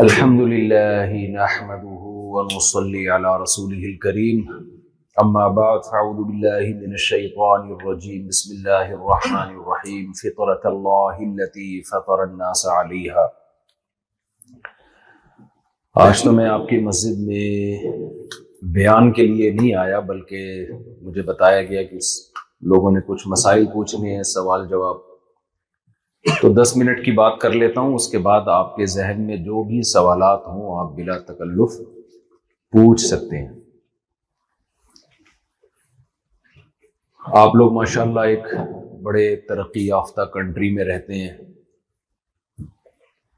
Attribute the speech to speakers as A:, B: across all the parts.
A: الحمد لله نحمده ونصلي على رسوله الكريم اما بعد فاعوذ بالله من الشيطان الرجيم بسم الله الرحمن الرحيم فطرة الله التي فطر الناس عليها۔ آج تو میں آپ کی مسجد میں بیان کے لیے نہیں آیا، بلکہ مجھے بتایا گیا کہ لوگوں نے کچھ مسائل پوچھنے ہیں، سوال جواب، تو 10 منٹ کی بات کر لیتا ہوں۔ اس کے بعد آپ کے ذہن میں جو بھی سوالات ہوں آپ بلا تکلف پوچھ سکتے ہیں۔ آپ لوگ ماشاءاللہ ایک بڑے ترقی یافتہ کنٹری میں رہتے ہیں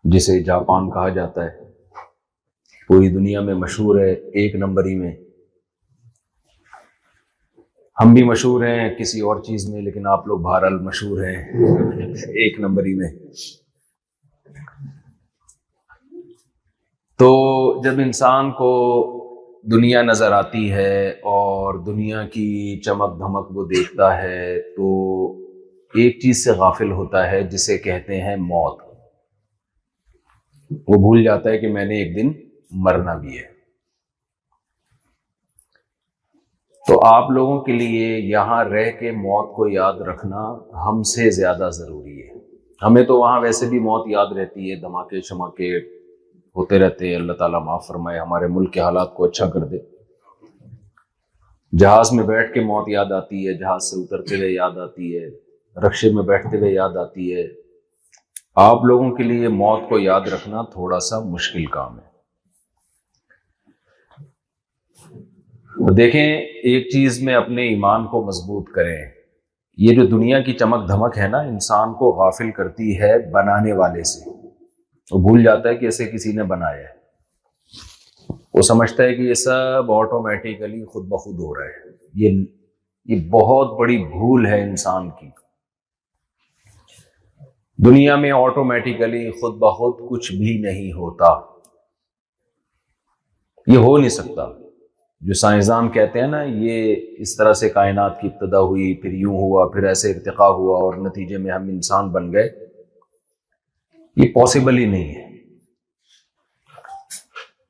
A: جسے جاپان کہا جاتا ہے، پوری دنیا میں مشہور ہے، ایک نمبری میں۔ ہم بھی مشہور ہیں کسی اور چیز میں، لیکن آپ لوگ بہرحال مشہور ہیں ایک نمبری میں۔ تو جب انسان کو دنیا نظر آتی ہے اور دنیا کی چمک دھمک وہ دیکھتا ہے تو ایک چیز سے غافل ہوتا ہے جسے کہتے ہیں موت۔ وہ بھول جاتا ہے کہ میں نے ایک دن مرنا بھی ہے۔ تو آپ لوگوں کے لیے یہاں رہ کے موت کو یاد رکھنا ہم سے زیادہ ضروری ہے۔ ہمیں تو وہاں ویسے بھی موت یاد رہتی ہے، دھماکے شماکے ہوتے رہتے ہیں۔ اللہ تعالیٰ معاف فرمائے، ہمارے ملک کے حالات کو اچھا کر دے۔ جہاز میں بیٹھ کے موت یاد آتی ہے، جہاز سے اترتے ہوئے یاد آتی ہے، رکشے میں بیٹھتے ہوئے یاد آتی ہے۔ آپ لوگوں کے لیے موت کو یاد رکھنا تھوڑا سا مشکل کام ہے۔ دیکھیں، ایک چیز میں اپنے ایمان کو مضبوط کریں، یہ جو دنیا کی چمک دھمک ہے نا، انسان کو غافل کرتی ہے بنانے والے سے۔ وہ بھول جاتا ہے کہ اسے کسی نے بنایا ہے، وہ سمجھتا ہے کہ یہ سب آٹومیٹیکلی خود بخود ہو رہا ہے۔ یہ بہت بڑی بھول ہے انسان کی۔ دنیا میں آٹومیٹیکلی خود بخود کچھ بھی نہیں ہوتا، یہ ہو نہیں سکتا۔ جو سائنسدان کہتے ہیں نا، یہ اس طرح سے کائنات کی ابتدا ہوئی، پھر یوں ہوا، پھر ایسے ارتقا ہوا اور نتیجے میں ہم انسان بن گئے، یہ پاسبل ہی نہیں ہے،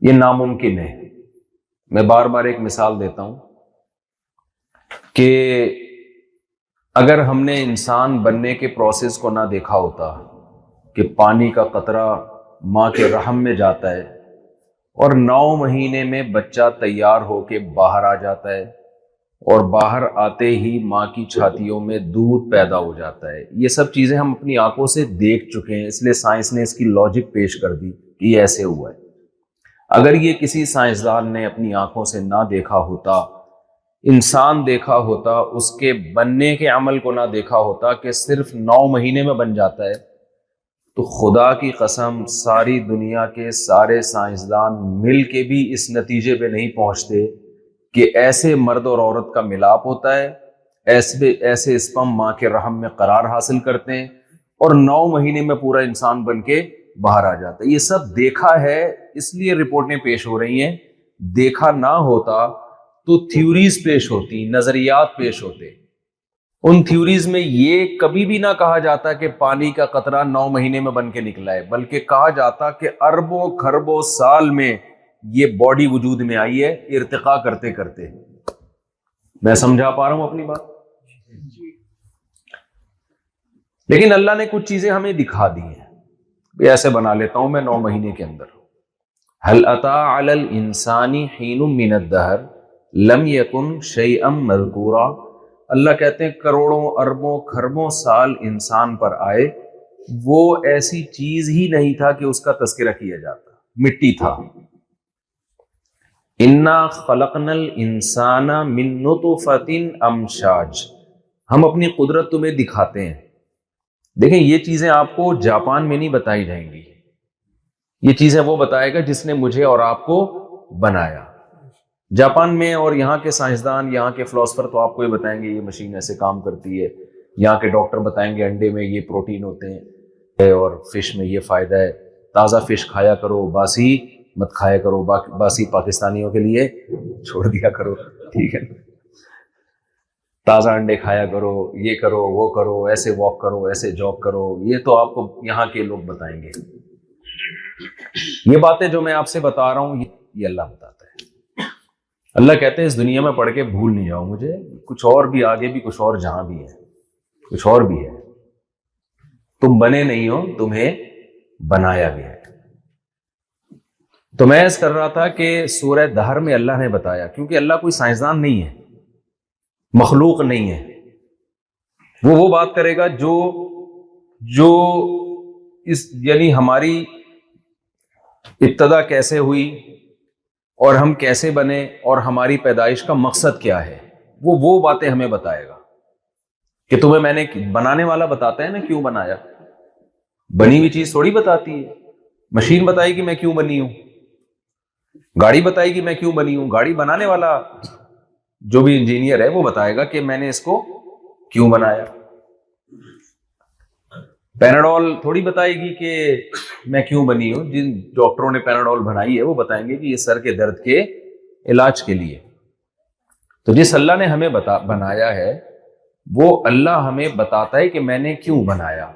A: یہ ناممکن ہے۔ میں بار بار ایک مثال دیتا ہوں کہ اگر ہم نے انسان بننے کے پروسیس کو نہ دیکھا ہوتا کہ پانی کا قطرہ ماں کے رحم میں جاتا ہے اور 9 مہینے میں بچہ تیار ہو کے باہر آ جاتا ہے اور باہر آتے ہی ماں کی چھاتیوں میں دودھ پیدا ہو جاتا ہے، یہ سب چیزیں ہم اپنی آنکھوں سے دیکھ چکے ہیں، اس لیے سائنس نے اس کی لاجک پیش کر دی کہ یہ ایسے ہوا ہے۔ اگر یہ کسی سائنسدان نے اپنی آنکھوں سے نہ دیکھا ہوتا، انسان دیکھا ہوتا، اس کے بننے کے عمل کو نہ دیکھا ہوتا کہ صرف 9 مہینے میں بن جاتا ہے، تو خدا کی قسم ساری دنیا کے سارے سائنسدان مل کے بھی اس نتیجے پہ نہیں پہنچتے کہ ایسے مرد اور عورت کا ملاپ ہوتا ہے، ایسے اسپم ماں کے رحم میں قرار حاصل کرتے ہیں اور 9 مہینے میں پورا انسان بن کے باہر آ جاتا ہے۔ یہ سب دیکھا ہے، اس لیے رپورٹیں پیش ہو رہی ہیں۔ دیکھا نہ ہوتا تو تھیوریز پیش ہوتی، نظریات پیش ہوتے۔ ان تھیوریز میں یہ کبھی بھی نہ کہا جاتا کہ پانی کا قطرہ 9 مہینے میں بن کے نکلا ہے، بلکہ کہا جاتا کہ اربوں خربوں سال میں یہ باڈی وجود میں آئی ہے، ارتقا کرتے کرتے۔ میں سمجھا پا رہا ہوں اپنی بات؟ لیکن اللہ نے کچھ چیزیں ہمیں دکھا دی ہیں، ایسے بنا لیتا ہوں میں 9 مہینے کے اندر۔ هل اتى على الانسان حين من الدهر لم يكن شيئا مذكورا۔ اللہ کہتے ہیں کروڑوں اربوں خربوں سال انسان پر آئے، وہ ایسی چیز ہی نہیں تھا کہ اس کا تذکرہ کیا جاتا، مٹی تھا۔ انا خلقنا الانسان من نطفۃ امشاج، ہم اپنی قدرت تمہیں دکھاتے ہیں۔ دیکھیں، یہ چیزیں آپ کو جاپان میں نہیں بتائی جائیں گی، یہ چیزیں وہ بتائے گا جس نے مجھے اور آپ کو بنایا۔ جاپان میں اور یہاں کے سائنسدان، یہاں کے فلاسفر تو آپ کو یہ بتائیں گے یہ مشین ایسے کام کرتی ہے، یہاں کے ڈاکٹر بتائیں گے انڈے میں یہ پروٹین ہوتے ہیں اور فش میں یہ فائدہ ہے، تازہ فش کھایا کرو، باسی مت کھایا کرو، باسی پاکستانیوں کے لیے چھوڑ دیا کرو، ٹھیک ہے؟ تازہ انڈے کھایا کرو، یہ کرو وہ کرو، ایسے واک کرو، ایسے جاگ کرو، یہ تو آپ کو یہاں کے لوگ بتائیں گے۔ یہ باتیں جو میں آپ سے بتا رہا ہوں یہ اللہ بتاتا ہے. اللہ کہتے ہیں اس دنیا میں پڑھ کے بھول نہیں جاؤ مجھے, کچھ اور بھی آگے بھی, کچھ اور جہاں بھی ہے, کچھ اور بھی ہے. تم بنے نہیں ہو, تمہیں بنایا گیا ہے. تو میں اس کر رہا تھا کہ سورہ دہر میں اللہ نے بتایا, کیونکہ اللہ کوئی سائنسدان نہیں ہے, مخلوق نہیں ہے, وہ بات کرے گا جو اس یعنی ہماری ابتدا کیسے ہوئی اور ہم کیسے بنے اور ہماری پیدائش کا مقصد کیا ہے, وہ باتیں ہمیں بتائے گا. کہ تمہیں میں نے بنانے والا بتاتا ہے نا کیوں بنایا, بنی ہوئی چیز تھوڑی بتاتی ہے. مشین بتائے گی میں کیوں بنی ہوں, گاڑی بتائے گی میں کیوں بنی ہوں, گاڑی بنانے والا جو بھی انجینئر ہے وہ بتائے گا کہ میں نے اس کو کیوں بنایا. پیناڈول تھوڑی بتائے گی کہ میں کیوں بنی ہوں. جن ڈاکٹروں نے پیناڈول بنائی ہے وہ بتائیں گے کہ یہ سر کے درد کے علاج کے لیے. تو جس اللہ نے ہمیں بنایا ہے وہ اللہ ہمیں بتاتا ہے کہ میں نے کیوں بنایا.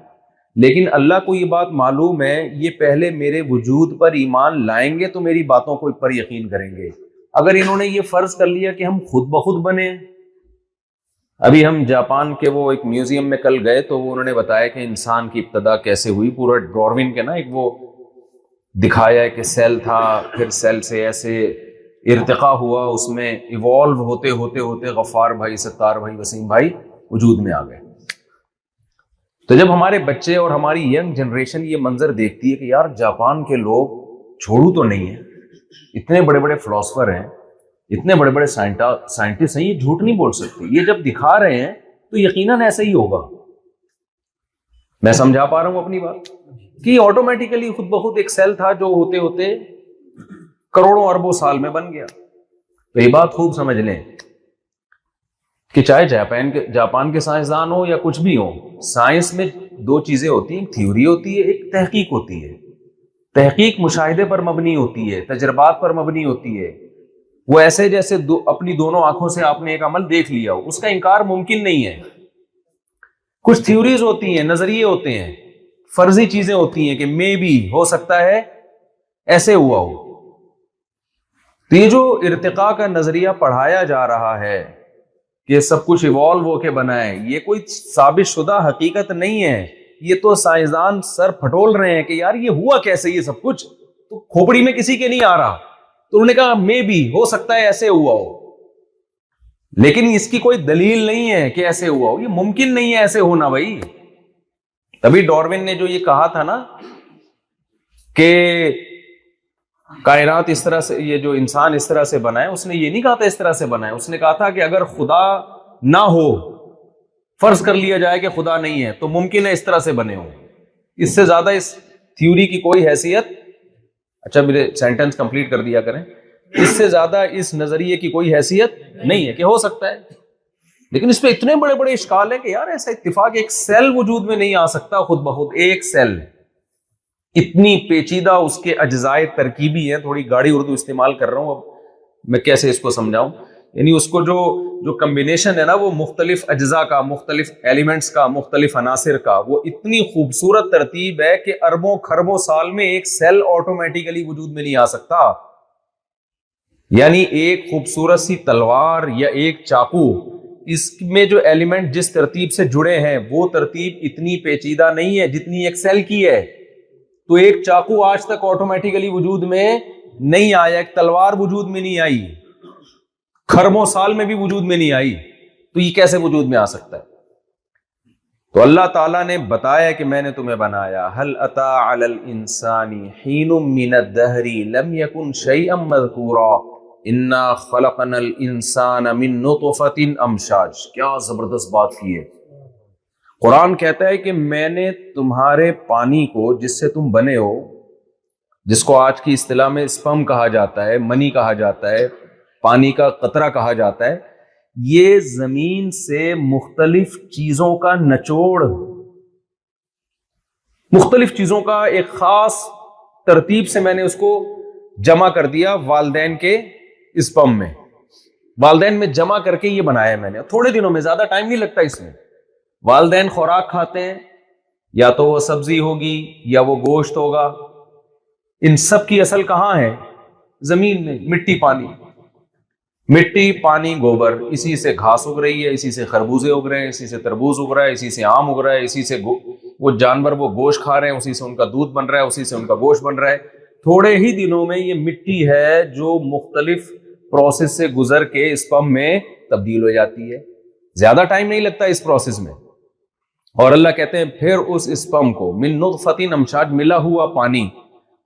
A: لیکن اللہ کو یہ بات معلوم ہے, یہ پہلے میرے وجود پر ایمان لائیں گے تو میری باتوں کو پر یقین کریں گے. اگر انہوں نے یہ فرض کر لیا کہ ہم خود بخود بنے, ابھی ہم جاپان کے وہ ایک میوزیم میں کل گئے تو انہوں نے بتایا کہ انسان کی ابتدا کیسے ہوئی. پورا ڈاروین کے نا ایک وہ دکھایا ہے کہ سیل تھا, پھر سیل سے ایسے ارتقا ہوا, اس میں ایوالو ہوتے ہوتے ہوتے غفار بھائی, ستار بھائی, وسیم بھائی وجود میں آ گئے. تو جب ہمارے بچے اور ہماری ینگ جنریشن یہ منظر دیکھتی ہے کہ یار جاپان کے لوگ چھوڑو تو نہیں ہیں, اتنے بڑے بڑے فلاسفر ہیں, اتنے بڑے بڑے سائنٹسٹ ہیں, یہ جھوٹ نہیں بول سکتے. یہ جب دکھا رہے ہیں تو یقیناً ایسا ہی ہوگا. میں سمجھا پا رہا ہوں اپنی بات کہ آٹومیٹیکلی خود بخود ایک سیل تھا جو ہوتے ہوتے کروڑوں اربوں سال میں بن گیا. تو یہ بات خوب سمجھ لیں کہ چاہے جاپان کے سائنسدان ہو یا کچھ بھی ہو, سائنس میں دو چیزیں ہوتی ہیں, ایک تھیوری ہوتی ہے, ایک تحقیق ہوتی ہے. تحقیق مشاہدے پر مبنی ہوتی ہے, تجربات پر مبنی ہوتی ہے. وہ ایسے جیسے اپنی دونوں آنکھوں سے آپ نے ایک عمل دیکھ لیا ہو, اس کا انکار ممکن نہیں ہے. کچھ تھیوریز ہوتی ہیں, نظریے ہوتے ہیں, فرضی چیزیں ہوتی ہیں کہ مے بی ہو سکتا ہے ایسے ہوا ہو. تو یہ جو ارتقاء کا نظریہ پڑھایا جا رہا ہے کہ سب کچھ ایوالو ہو کے بنا ہے, یہ کوئی ثابت شدہ حقیقت نہیں ہے. یہ تو سائنسدان سر پھٹول رہے ہیں کہ یار یہ ہوا کیسے, یہ سب کچھ تو کھوپڑی میں کسی کے نہیں آ رہا. تو انہوں نے کہا مے بی ہو سکتا ہے ایسے ہوا ہو, لیکن اس کی کوئی دلیل نہیں ہے کہ ایسے ہوا ہو. یہ ممکن نہیں ہے ایسے ہونا بھائی. تبھی ڈاروین نے جو یہ کہا تھا نا کہ کائنات اس طرح سے, یہ جو انسان اس طرح سے بنا ہے, اس نے یہ نہیں کہا تھا اس طرح سے بنا ہے. اس نے کہا تھا کہ اگر خدا نہ ہو, فرض کر لیا جائے کہ خدا نہیں ہے, تو ممکن ہے اس طرح سے بنے ہوں. اس سے زیادہ اس تھیوری کی کوئی حیثیت, اچھا میرے سینٹنس کمپلیٹ کر دیا کریں, اس سے زیادہ اس نظریے کی کوئی حیثیت نہیں ہے کہ ہو سکتا ہے. لیکن اس پہ اتنے بڑے بڑے اشکال ہیں کہ یار ایسا اتفاق, ایک سیل وجود میں نہیں آ سکتا خود بخود, ایک سیل. اتنی پیچیدہ اس کے اجزائے ترکیبی ہیں. تھوڑی گاڑی اردو استعمال کر رہا ہوں, اب میں کیسے اس کو سمجھاؤں. یعنی اس کو جو کمبینیشن ہے نا, وہ مختلف اجزاء کا, مختلف ایلیمنٹس کا, مختلف عناصر کا, وہ اتنی خوبصورت ترتیب ہے کہ اربوں خربوں سال میں ایک سیل آٹومیٹیکلی وجود میں نہیں آ سکتا. یعنی ایک خوبصورت سی تلوار یا ایک چاقو, اس میں جو ایلیمنٹ جس ترتیب سے جڑے ہیں وہ ترتیب اتنی پیچیدہ نہیں ہے جتنی ایک سیل کی ہے. تو ایک چاقو آج تک آٹومیٹیکلی وجود میں نہیں آیا, ایک تلوار وجود میں نہیں آئی, خربوں سال میں بھی وجود میں نہیں آئی. تو یہ کیسے وجود میں آ سکتا ہے؟ تو اللہ تعالیٰ نے بتایا کہ میں نے تمہیں بنایا. هل اتى على الانسان حين من الدهر لم يكن شيئا مذكورا انا خلقنا الانسان من نطفة امشاج. کیا زبردست بات کی ہے. قرآن کہتا ہے کہ میں نے تمہارے پانی کو, جس سے تم بنے ہو, جس کو آج کی اصطلاح میں اسپرم کہا جاتا ہے, منی کہا جاتا ہے, پانی کا قطرہ کہا جاتا ہے, یہ زمین سے مختلف چیزوں کا نچوڑ, مختلف چیزوں کا ایک خاص ترتیب سے میں نے اس کو جمع کر دیا والدین کے اسپرم میں. والدین میں جمع کر کے یہ بنایا میں نے. تھوڑے دنوں میں, زیادہ ٹائم نہیں لگتا اس میں. والدین خوراک کھاتے ہیں, یا تو وہ سبزی ہوگی یا وہ گوشت ہوگا, ان سب کی اصل کہاں ہے؟ زمین میں، مٹی پانی، مٹی پانی گوبر، اسی سے گھاس اگ رہی ہے، اسی سے خربوزے اگ رہے ہیں، اسی سے تربوز اگ رہا ہے، اسی سے آم اگ رہا ہے، اسی سے وہ جانور وہ گوشت کھا رہے ہیں، اسی سے ان کا دودھ بن رہا ہے، اسی سے ان کا گوشت بن رہا ہے. تھوڑے ہی دنوں میں یہ مٹی ہے جو مختلف پروسیس سے گزر کے اسپم میں تبدیل ہو جاتی ہے. زیادہ ٹائم نہیں لگتا اس پروسیس میں. اور اللہ کہتے ہیں پھر اس اسپم کو من نطفۃ امشاج، ملا ہوا پانی،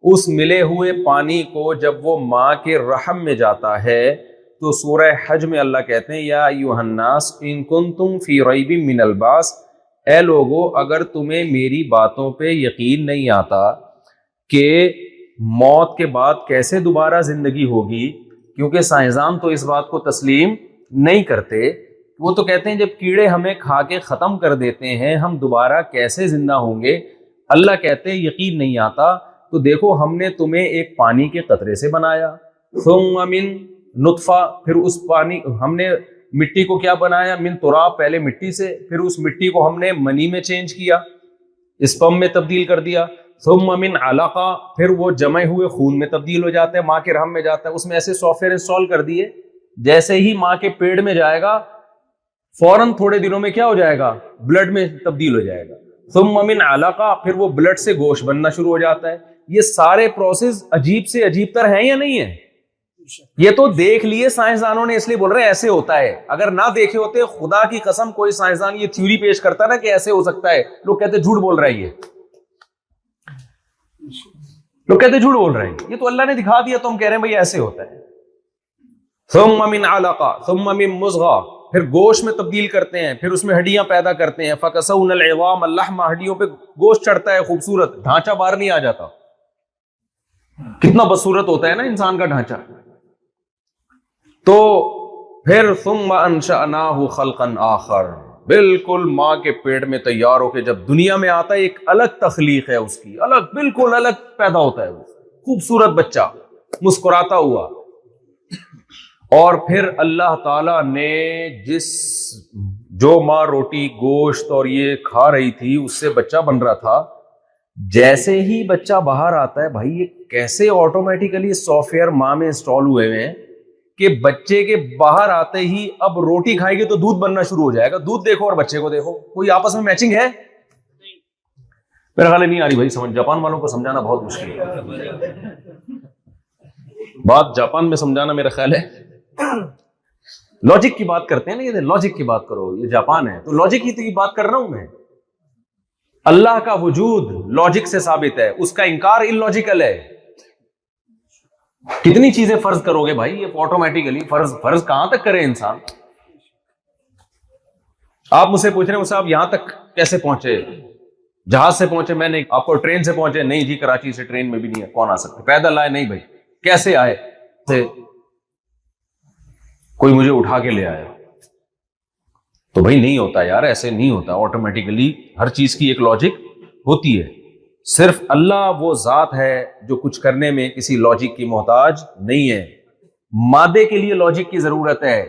A: اس ملے ہوئے پانی کو جب وہ ماں کے رحم میں جاتا ہے تو سورہ حج میں اللہ کہتے ہیں یا ایھا الناس ان کنتم فی ریب من البعث، اے لوگو اگر تمہیں میری باتوں پہ یقین نہیں آتا کہ موت کے بعد کیسے دوبارہ زندگی ہوگی، کیونکہ سائنسدان تو اس بات کو تسلیم نہیں کرتے. وہ تو کہتے ہیں جب کیڑے ہمیں کھا کے ختم کر دیتے ہیں ہم دوبارہ کیسے زندہ ہوں گے. اللہ کہتے ہیں یقین نہیں آتا تو دیکھو ہم نے تمہیں ایک پانی کے قطرے سے بنایا، ثم من نطفہ، پھر اس پانی ہم نے مٹی کو کیا بنایا، من تراب، پہلے مٹی سے، پھر اس مٹی کو ہم نے منی میں چینج کیا، اسپم میں تبدیل کر دیا، ثم من علقہ، پھر وہ جمے ہوئے خون میں تبدیل ہو جاتا ہے، ماں کے رحم میں جاتا ہے. اس میں ایسے سافٹ ویئر انسٹال کر دیے جیسے ہی ماں کے پیٹ میں جائے گا فوراً تھوڑے دنوں میں کیا ہو جائے گا، بلڈ میں تبدیل ہو جائے گا. ثم من علقہ، پھر وہ بلڈ سے گوشت بننا شروع ہو جاتا ہے. یہ سارے پروسیس عجیب سے عجیب تر ہیں یا نہیں ہیں؟ یہ تو دیکھ لیے سائنسدانوں نے اس لیے بول رہے ہیں ایسے ہوتا ہے. اگر نہ دیکھے ہوتے خدا کی قسم کوئی سائنسدان یہ تھیوری پیش کرتا نا کہ ایسے ہو سکتا ہے، لوگ کہتے جھوٹ بول رہا ہے، لوگ کہتے جھوٹ بول رہے ہیں. یہ تو اللہ نے دکھا دیا تو ہم کہہ رہے ہیں بھائی ایسے ہوتا ہے. ثم من علقہ ثم من مضغہ، پھر گوشت میں تبدیل کرتے ہیں، پھر اس میں ہڈیاں پیدا کرتے ہیں. فکسونا العظام اللحم، ہڈیوں پہ گوشت چڑھتا ہے، خوبصورت ڈھانچہ باہر نہیں آ جاتا. کتنا بدصورت ہوتا ہے نا انسان کا ڈھانچہ. تو پھر ثم انشأناہ خلقا آخر، بالکل ماں کے پیٹ میں تیار ہو کے جب دنیا میں آتا ہے ایک الگ تخلیق ہے اس کی، الگ بالکل الگ پیدا ہوتا ہے وہ خوبصورت بچہ مسکراتا ہوا. اور پھر اللہ تعالی نے جو ماں روٹی گوشت اور یہ کھا رہی تھی اس سے بچہ بن رہا تھا، جیسے ہی بچہ باہر آتا ہے، بھائی یہ کیسے آٹومیٹیکلی سافٹ ویئر ماں میں انسٹال ہوئے ہیں کہ بچے کے باہر آتے ہی اب روٹی کھائے گی تو دودھ بننا شروع ہو جائے گا. دودھ دیکھو اور بچے کو دیکھو، کوئی آپس میں میچنگ ہے؟ میرا خیال نہیں آ رہی بھائی سمجھ. جاپان والوں کو سمجھانا بہت مشکل ہے. بات جاپان میں سمجھانا میرا خیال ہے لاجک کی بات کرتے ہیں نا، یہ لاجک کی بات کرو، یہ جاپان ہے تو لاجک کی بات کر رہا ہوں میں. اللہ کا وجود لاجک سے ثابت ہے، اس کا انکار ان لاجیکل ہے. کتنی چیزیں فرض کرو گے بھائی، یہ آٹومیٹیکلی فرض کہاں تک کرے انسان. آپ مجھ سے پوچھ رہے ہیں صاحب یہاں تک کیسے پہنچے، جہاز سے پہنچے؟ میں نے آپ کو ٹرین سے پہنچے؟ نہیں جی کراچی سے ٹرین میں بھی نہیں ہے، کون آ سکتے؟ پیدل آئے؟ نہیں بھائی. کیسے آئے؟ کوئی مجھے اٹھا کے لے آیا. تو بھائی نہیں ہوتا یار، ایسے نہیں ہوتا. آٹومیٹیکلی ہر چیز کی ایک لاجک ہوتی ہے. صرف اللہ وہ ذات ہے جو کچھ کرنے میں کسی لاجک کی محتاج نہیں ہے. مادے کے لیے لاجک کی ضرورت ہے،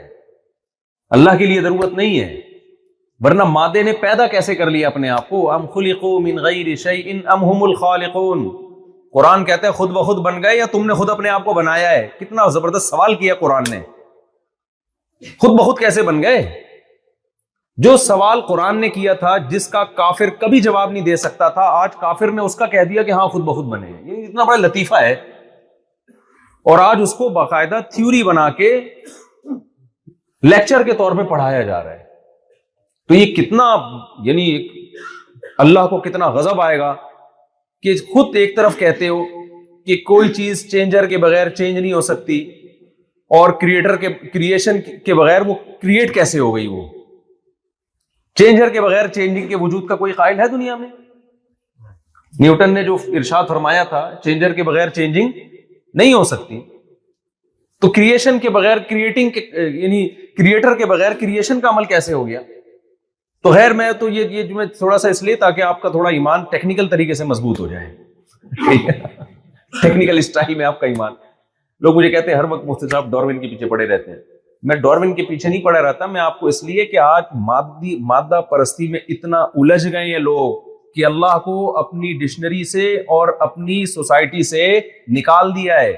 A: اللہ کے لیے ضرورت نہیں ہے. ورنہ مادے نے پیدا کیسے کر لیا اپنے آپ کو؟ ام خلقوا من غیر شیء ام هم الخالقون. قرآن کہتا ہے خود بخود بن گئے یا تم نے خود اپنے آپ کو بنایا ہے؟ کتنا زبردست سوال کیا قرآن نے. خود بخود کیسے بن گئے؟ جو سوال قرآن نے کیا تھا جس کا کافر کبھی جواب نہیں دے سکتا تھا، آج کافر نے اس کا کہہ دیا کہ ہاں خود بخود بنے. یہ اتنا بڑا لطیفہ ہے، اور آج اس کو باقاعدہ تھیوری بنا کے لیکچر کے طور پہ پڑھایا جا رہا ہے. تو یہ کتنا، یعنی اللہ کو کتنا غضب آئے گا کہ خود ایک طرف کہتے ہو کہ کوئی چیز چینجر کے بغیر چینج نہیں ہو سکتی، اور کریٹر کے کریشن کے بغیر وہ کریٹ کیسے ہو گئی؟ وہ چینجر کے بغیر چینجنگ کے وجود کا کوئی قائل ہے دنیا میں؟ نیوٹن نے جو ارشاد فرمایا تھا چینجر کے بغیر چینجنگ نہیں ہو سکتی، تو کریشن کے بغیر یعنی کریٹر کے بغیر کریشن کا عمل کیسے ہو گیا؟ تو خیر میں تو یہ میں تھوڑا سا اس لیے تاکہ آپ کا تھوڑا ایمان ٹیکنیکل طریقے سے مضبوط ہو جائے. ٹیکنیکل اسٹائل میں آپ کا ایمان. لوگ مجھے کہتے ہیں ہر وقت مفتی صاحب ڈاروین کے پیچھے پڑے رہتے ہیں. میں ڈاروین کے پیچھے نہیں پڑا رہتا، میں آپ کو اس لیے کہ آج مادہ پرستی میں اتنا الجھ گئے ہیں لوگ کہ اللہ کو اپنی ڈکشنری سے اور اپنی سوسائٹی سے نکال دیا ہے.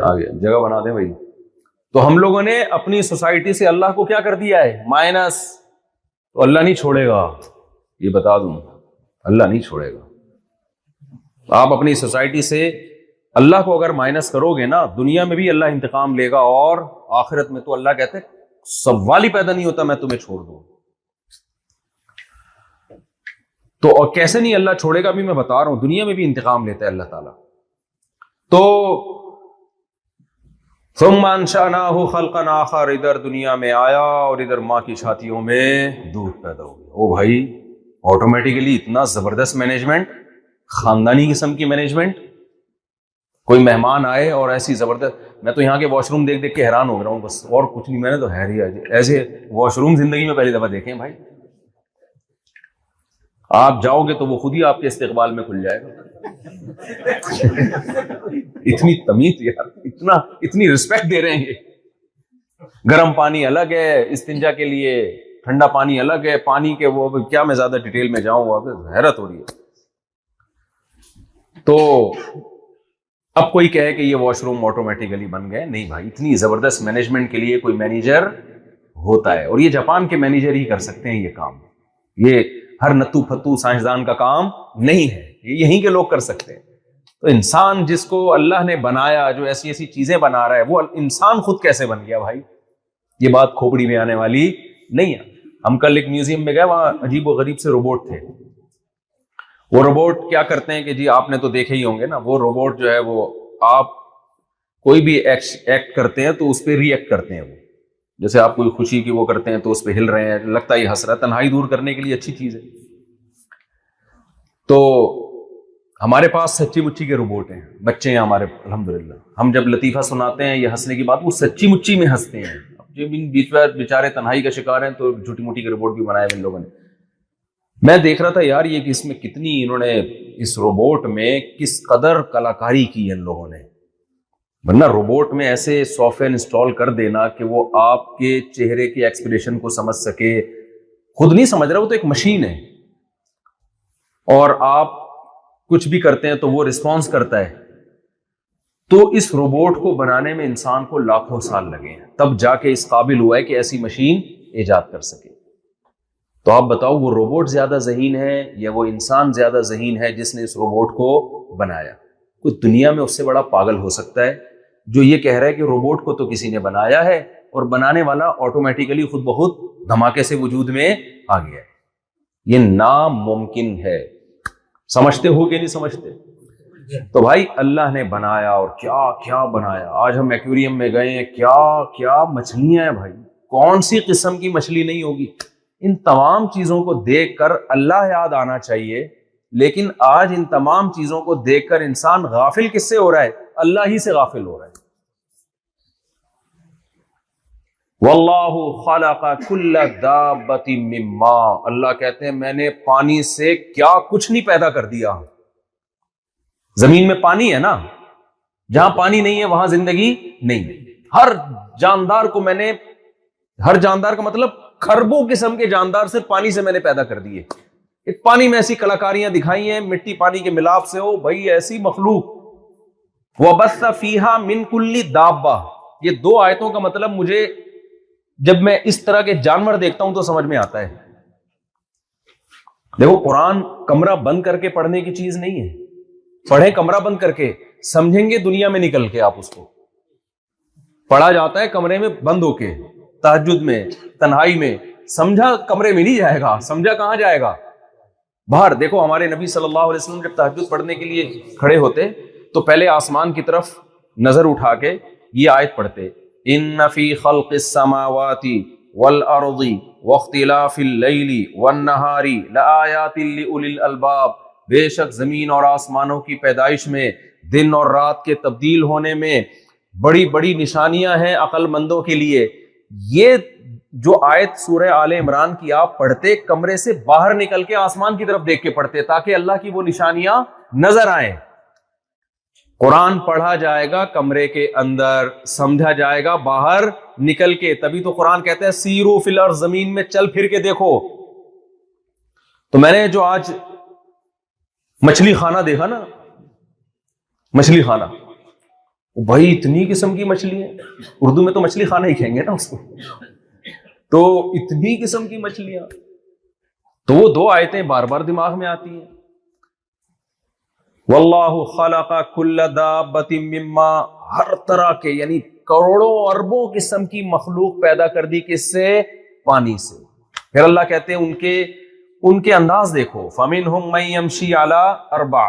A: آگے جگہ بنا دیں بھائی. تو ہم لوگوں نے اپنی سوسائٹی سے اللہ کو کیا کر دیا ہے؟ مائنس. تو اللہ نہیں چھوڑے گا، یہ بتا دوں، اللہ نہیں چھوڑے گا. آپ اپنی سوسائٹی سے اللہ کو اگر مائنس کرو گے نا، دنیا میں بھی اللہ انتقام لے گا، اور آخرت میں تو اللہ کہتے سوال ہی پیدا نہیں ہوتا میں تمہیں چھوڑ دوں. تو اور کیسے نہیں اللہ چھوڑے گا، بھی میں بتا رہا ہوں، دنیا میں بھی انتقام لیتا ہے اللہ تعالیٰ. تو ثم انشأناه خلقا آخر، ادھر دنیا میں آیا اور ادھر ماں کی چھاتیوں میں دودھ پیدا ہو گیا. او بھائی، آٹومیٹیکلی اتنا زبردست مینجمنٹ، خاندانی قسم کی مینجمنٹ. کوئی مہمان آئے اور ایسی زبردست، میں تو یہاں کے واش روم دیکھ دیکھ کے حیران ہو رہا ہوں بس، اور کچھ نہیں. میں نے تو ایسے واش روم زندگی میں پہلی دفعہ دیکھے ہیں بھائی. آپ جاؤ گے تو وہ خود ہی آپ کے استقبال میں کھل جائے گا. اتنی تمیز یار، اتنی رسپیکٹ دے رہے ہیں. گرم پانی الگ ہے استنجا کے لیے، ٹھنڈا پانی الگ ہے. پانی کے وہ کیا میں زیادہ ڈیٹیل میں جاؤں، حیرت ہو رہی ہے. تو اب کوئی کہے کہ یہ واش روم آٹومیٹیکلی بن گئے، نہیں بھائی. اتنی زبردست مینجمنٹ کے لیے کوئی مینیجر ہوتا ہے، اور یہ جاپان کے مینیجر ہی کر سکتے ہیں یہ کام. یہ ہر نتو پھتو سائنسدان کا کام نہیں ہے، یہ یہیں کے لوگ کر سکتے ہیں. تو انسان جس کو اللہ نے بنایا، جو ایسی ایسی چیزیں بنا رہا ہے، وہ انسان خود کیسے بن گیا بھائی؟ یہ بات کھوپڑی میں آنے والی نہیں ہے. ہم کل ایک میوزیم میں گئے، وہاں عجیب و غریب سے روبوٹ تھے. وہ روبوٹ کیا کرتے ہیں کہ جی آپ نے تو دیکھے ہی ہوں گے نا، وہ روبوٹ جو ہے وہ آپ کوئی بھی ایکٹ کرتے ہیں تو اس پہ ری ایکٹ کرتے ہیں. وہ جیسے آپ کوئی خوشی کی وہ کرتے ہیں تو اس پہ ہل رہے ہیں، لگتا ہے یہ ہنس رہا ہے. تنہائی دور کرنے کے لیے اچھی چیز ہے. تو ہمارے پاس سچی مچی کے روبوٹ ہیں، بچے ہیں ہمارے الحمدللہ. ہم جب لطیفہ سناتے ہیں یا ہنسنے کی بات، وہ سچی مچی میں ہنستے ہیں. جب ان بیچارے تنہائی کا شکار ہیں تو جھوٹی موٹی کے روبوٹ بھی بنائے ان لوگوں نے. میں دیکھ رہا تھا یار یہ کہ اس میں کتنی انہوں نے اس روبوٹ میں کس قدر کلاکاری کی ہے ان لوگوں نے. ورنہ روبوٹ میں ایسے سافٹ ویئر انسٹال کر دینا کہ وہ آپ کے چہرے کے ایکسپریشن کو سمجھ سکے. خود نہیں سمجھ رہا، وہ تو ایک مشین ہے، اور آپ کچھ بھی کرتے ہیں تو وہ رسپانس کرتا ہے. تو اس روبوٹ کو بنانے میں انسان کو لاکھوں سال لگے ہیں، تب جا کے اس قابل ہوا ہے کہ ایسی مشین ایجاد کر سکے. تو آپ بتاؤ وہ روبوٹ زیادہ ذہین ہے یا وہ انسان زیادہ ذہین ہے جس نے اس روبوٹ کو بنایا؟ کوئی دنیا میں اس سے بڑا پاگل ہو سکتا ہے جو یہ کہہ رہا ہے کہ روبوٹ کو تو کسی نے بنایا ہے اور بنانے والا آٹومیٹیکلی خود بخود دھماکے سے وجود میں آ گیا ہے. یہ ناممکن ہے. سمجھتے ہو کہ نہیں سمجھتے؟ تو بھائی اللہ نے بنایا، اور کیا کیا بنایا. آج ہم ایکویریم میں گئے ہیں، کیا کیا مچھلیاں ہیں بھائی. کون سی قسم کی مچھلی نہیں ہوگی. ان تمام چیزوں کو دیکھ کر اللہ یاد آنا چاہیے، لیکن آج ان تمام چیزوں کو دیکھ کر انسان غافل کس سے ہو رہا ہے؟ اللہ ہی سے غافل ہو رہا ہے. واللہ خلق کل دابۃ من ماء، اللہ کہتے ہیں میں نے پانی سے کیا کچھ نہیں پیدا کر دیا. زمین میں پانی ہے نا، جہاں پانی نہیں ہے وہاں زندگی نہیں ہے. ہر جاندار کو میں نے، ہر جاندار کا مطلب خربوں قسم کے جاندار صرف پانی سے میں نے پیدا کر دیے. ایک پانی میں ایسی کلاکاریاں دکھائی ہیں، مٹی پانی کے ملاپ سے ہو بھائی ایسی مخلوق. وَبَثَّ فِيهَا مِن كُلِّ دَابَّةٍ، یہ دو آیتوں کا مطلب مجھے جب میں اس طرح کے جانور دیکھتا ہوں تو سمجھ میں آتا ہے. دیکھو قرآن کمرہ بند کر کے پڑھنے کی چیز نہیں ہے. پڑھیں کمرہ بند کر کے، سمجھیں گے دنیا میں نکل کے. آپ اس کو پڑھا جاتا ہے کمرے میں بند ہو کے، تہجد میں، تنہائی میں. سمجھا کمرے میں نہیں جائے گا، سمجھا کہاں جائے گا؟ باہر. دیکھو ہمارے نبی صلی اللہ علیہ وسلم جب تہجد پڑھنے کے لیے کھڑے ہوتے تو پہلے آسمان کی طرف نظر اٹھا کے یہ آیت پڑھتے، ان فی خلق السماوات والارض واختلاف اللیل والنہار لآیات لأولی الالباب، بے شک زمین اور آسمانوں کی پیدائش میں، دن اور رات کے تبدیل ہونے میں بڑی بڑی نشانیاں ہیں عقل مندوں کے لیے. یہ جو آیت سورہ آل عمران کی آپ پڑھتے، کمرے سے باہر نکل کے آسمان کی طرف دیکھ کے پڑھتے تاکہ اللہ کی وہ نشانیاں نظر آئیں. قرآن پڑھا جائے گا کمرے کے اندر، سمجھا جائے گا باہر نکل کے. تبھی تو قرآن کہتا ہے سیرو فی الارض, زمین میں چل پھر کے دیکھو. تو میں نے جو آج مچھلی خانہ دیکھا نا, مچھلی خانہ, بھائی اتنی قسم کی مچھلی ہے, اردو میں تو مچھلی خانہ ہی کہیں گے نا اس کو, تو اتنی قسم کی مچھلیاں. تو وہ دو آیتیں بار بار دماغ میں آتی ہیں, واللہ خلق کل دابۃ مما, ہر طرح کے یعنی کروڑوں اربوں قسم کی مخلوق پیدا کر دی, کس سے؟ پانی سے. پھر اللہ کہتے ہیں ان کے انداز دیکھو, فمنہم من یمشی علی اربع,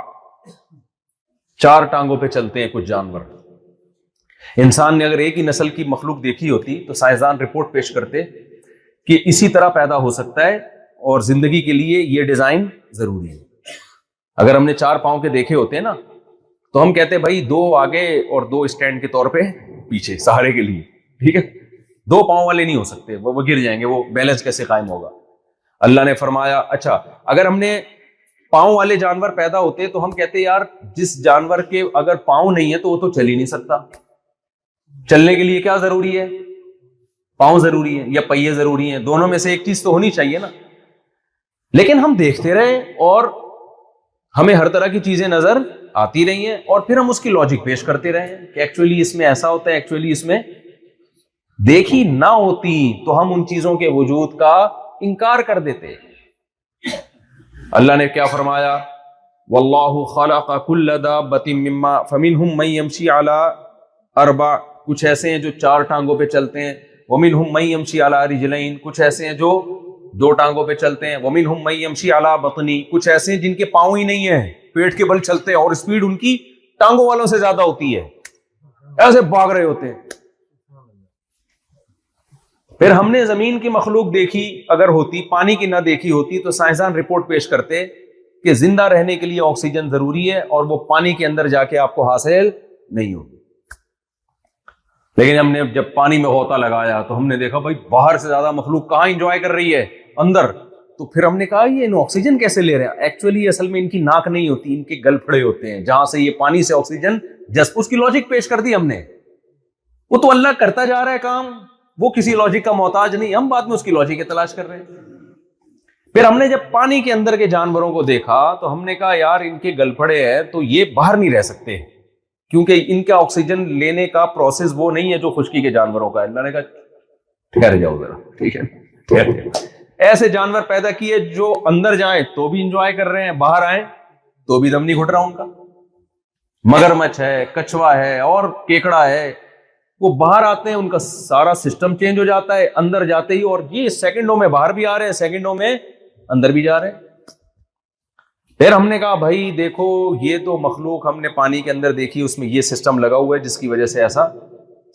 A: 4 ٹانگوں پہ چلتے ہیں کچھ جانور. انسان نے اگر ایک ہی نسل کی مخلوق دیکھی ہوتی تو سائنسدان رپورٹ پیش کرتے کہ اسی طرح پیدا ہو سکتا ہے اور زندگی کے لیے یہ ڈیزائن ضروری ہے. اگر ہم نے 4 پاؤں کے دیکھے ہوتے ہیں نا تو ہم کہتے بھائی 2 آگے اور 2 اسٹینڈ کے طور پہ پیچھے سہارے کے لیے, ٹھیک ہے. 2 پاؤں والے نہیں ہو سکتے, وہ گر جائیں گے, وہ بیلنس کیسے قائم ہوگا. اللہ نے فرمایا اچھا اگر ہم نے پاؤں والے جانور پیدا ہوتے تو ہم کہتے یار جس جانور کے اگر پاؤں نہیں ہے تو وہ تو چل ہی نہیں سکتا. چلنے کے لیے کیا ضروری ہے؟ پاؤں ضروری ہے یا پہیے ضروری ہیں, دونوں میں سے ایک چیز تو ہونی چاہیے نا. لیکن ہم دیکھتے رہے اور ہمیں ہر طرح کی چیزیں نظر آتی رہی ہیں اور پھر ہم اس کی لاجک پیش کرتے رہے ہیں کہ ایکچولی اس میں ایسا ہوتا ہے, ایکچولی اس میں. دیکھی نہ ہوتی تو ہم ان چیزوں کے وجود کا انکار کر دیتے. اللہ نے کیا فرمایا, واللہ خلق کل دابۃ مما فمنہم من یمشی علی اربع, کچھ ایسے ہیں جو 4 ٹانگوں پہ چلتے ہیں, ومنہم من یمشی علی رجلین, کچھ ایسے ہیں جو 2 ٹانگوں پہ چلتے ہیں, ومنہم من یمشی علی بطنی, کچھ ایسے ہیں جن کے پاؤں ہی نہیں ہیں, پیٹ کے بل چلتے ہیں اور اسپیڈ ان کی ٹانگوں والوں سے زیادہ ہوتی ہے, ایسے بھاگ رہے ہوتے ہیں. پھر ہم نے زمین کی مخلوق دیکھی اگر ہوتی, پانی کی نہ دیکھی ہوتی, تو سائنسدان رپورٹ پیش کرتے کہ زندہ رہنے کے لیے آکسیجن ضروری ہے اور وہ پانی کے اندر جا کے آپ کو حاصل نہیں ہوگی. لیکن ہم نے جب پانی میں غوطہ لگایا تو ہم نے دیکھا بھائی باہر سے زیادہ مخلوق کہاں انجوائے کر رہی ہے, اندر. تو پھر ہم نے کہا یہ آکسیجن کیسے لے رہے ہیں؟ ایکچولی اصل میں ان کی ناک نہیں ہوتی, ان کے گل پھڑے ہوتے ہیں جہاں سے یہ پانی سے آکسیجن جذب. اس کی لاجک پیش کر دی ہم نے. وہ تو اللہ کرتا جا رہا ہے کام, وہ کسی لاجک کا محتاج نہیں, ہم بعد میں اس کی لاجک کی تلاش کر رہے ہیں. پھر ہم نے جب پانی کے اندر کے جانوروں کو دیکھا تو ہم نے کہا یار ان کے گل پھڑے ہیں تو یہ باہر نہیں رہ سکتے کیونکہ ان کا آکسیجن لینے کا پروسیس وہ نہیں ہے جو خشکی کے جانوروں کا ہے. اللہ نے کہا ٹھہر جاؤ ذرا, ٹھیک ہے. ایسے جانور پیدا کیے جو اندر جائیں تو بھی انجوائے کر رہے ہیں, باہر آئیں تو بھی دم نہیں گھٹ رہا ان کا. مگرمچھ ہے, کچھوا ہے اور کیکڑا ہے, وہ باہر آتے ہیں ان کا سارا سسٹم چینج ہو جاتا ہے اندر جاتے ہی, اور یہ سیکنڈوں میں باہر بھی آ رہے ہیں, سیکنڈوں میں اندر بھی جا رہے ہیں. پھر ہم نے کہا بھائی دیکھو یہ تو مخلوق ہم نے پانی کے اندر دیکھی, اس میں یہ سسٹم لگا ہوا ہے جس کی وجہ سے ایسا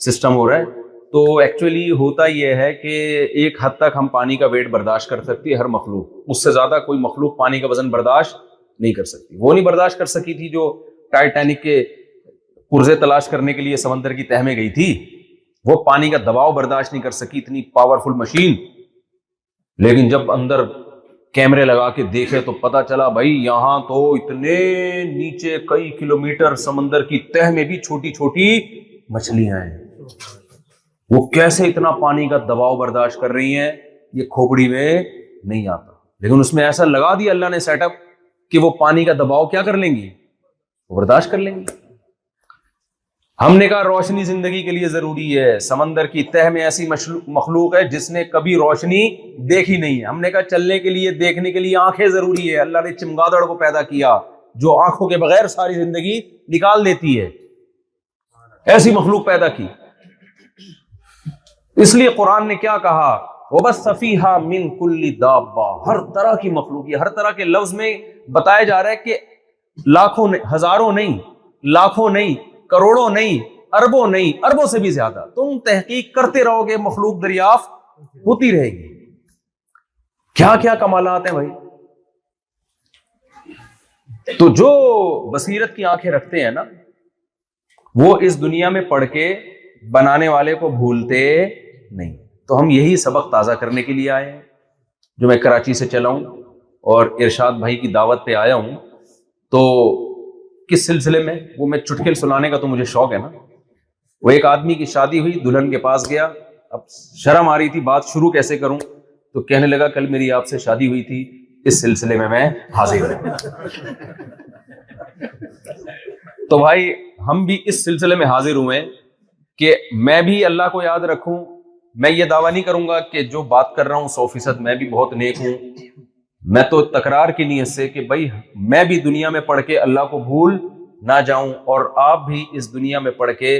A: سسٹم ہو رہا ہے. تو ایکچولی ہوتا یہ ہے کہ ایک حد تک ہم پانی کا ویٹ برداشت کر سکتی ہے ہر مخلوق, اس سے زیادہ کوئی مخلوق پانی کا وزن برداشت نہیں کر سکتی. وہ نہیں برداشت کر سکی تھی جو ٹائٹینک کے پرزے تلاش کرنے کے لیے سمندر کی تہ میں گئی تھی, وہ پانی کا دباؤ برداشت نہیں کر سکی, اتنی پاورفل مشین. لیکن جب اندر کیمرے لگا کے دیکھے تو پتا چلا بھائی یہاں تو اتنے نیچے کئی کلومیٹر سمندر کی تہ میں بھی چھوٹی چھوٹی مچھلیاں ہیں. وہ کیسے اتنا پانی کا دباؤ برداشت کر رہی ہیں یہ کھوپڑی میں نہیں آتا, لیکن اس میں ایسا لگا دیا اللہ نے سیٹ اپ کہ وہ پانی کا دباؤ کیا کر لیں گی, برداشت کر لیں گی. ہم نے کہا روشنی زندگی کے لیے ضروری ہے, سمندر کی تہ میں ایسی مخلوق ہے جس نے کبھی روشنی دیکھی نہیں ہے. ہم نے کہا چلنے کے لیے دیکھنے کے لیے آنکھیں ضروری ہے, اللہ نے چمگادڑ کو پیدا کیا جو آنکھوں کے بغیر ساری زندگی نکال دیتی ہے, ایسی مخلوق پیدا کی. اس لیے قرآن نے کیا کہا, وَبَثَّ فِيهَا مِن كُلِّ دَابَّةٍ, ہر طرح کی مخلوق. یہ ہر طرح کے لفظ میں بتایا جا رہا ہے کہ لاکھوں ہزاروں نہیں, لاکھوں نہیں, کروڑوں نہیں, اربوں نہیں, اربوں سے بھی زیادہ تم تحقیق کرتے رہو گے, مخلوق دریافت ہوتی رہے گی. کیا کیا کمالات ہیں بھائی. تو جو بصیرت کی آنکھیں رکھتے ہیں نا وہ اس دنیا میں پڑھ کے بنانے والے کو بھولتے نہیں. تو ہم یہی سبق تازہ کرنے کے لیے آئے ہیں, جو میں کراچی سے چلا ہوں اور ارشاد بھائی کی دعوت پہ آیا ہوں. تو کس سلسلے میں, وہ میں چٹکل سنانے کا تو مجھے شوق ہے نا. وہ ایک آدمی کی شادی ہوئی, دلہن کے پاس گیا, اب شرم آ رہی تھی بات شروع کیسے کروں، تو کہنے لگا کل میری آپ سے شادی ہوئی تھی، اس سلسلے میں حاضر ہوں۔ تو بھائی ہم بھی اس سلسلے میں حاضر ہوئے کہ میں بھی اللہ کو یاد رکھوں۔ میں یہ دعویٰ نہیں کروں گا کہ جو بات کر رہا ہوں 100% میں بھی بہت نیک ہوں، میں تو تکرار کی نیت سے کہ بھائی میں بھی دنیا میں پڑھ کے اللہ کو بھول نہ جاؤں، اور آپ بھی اس دنیا میں پڑھ کے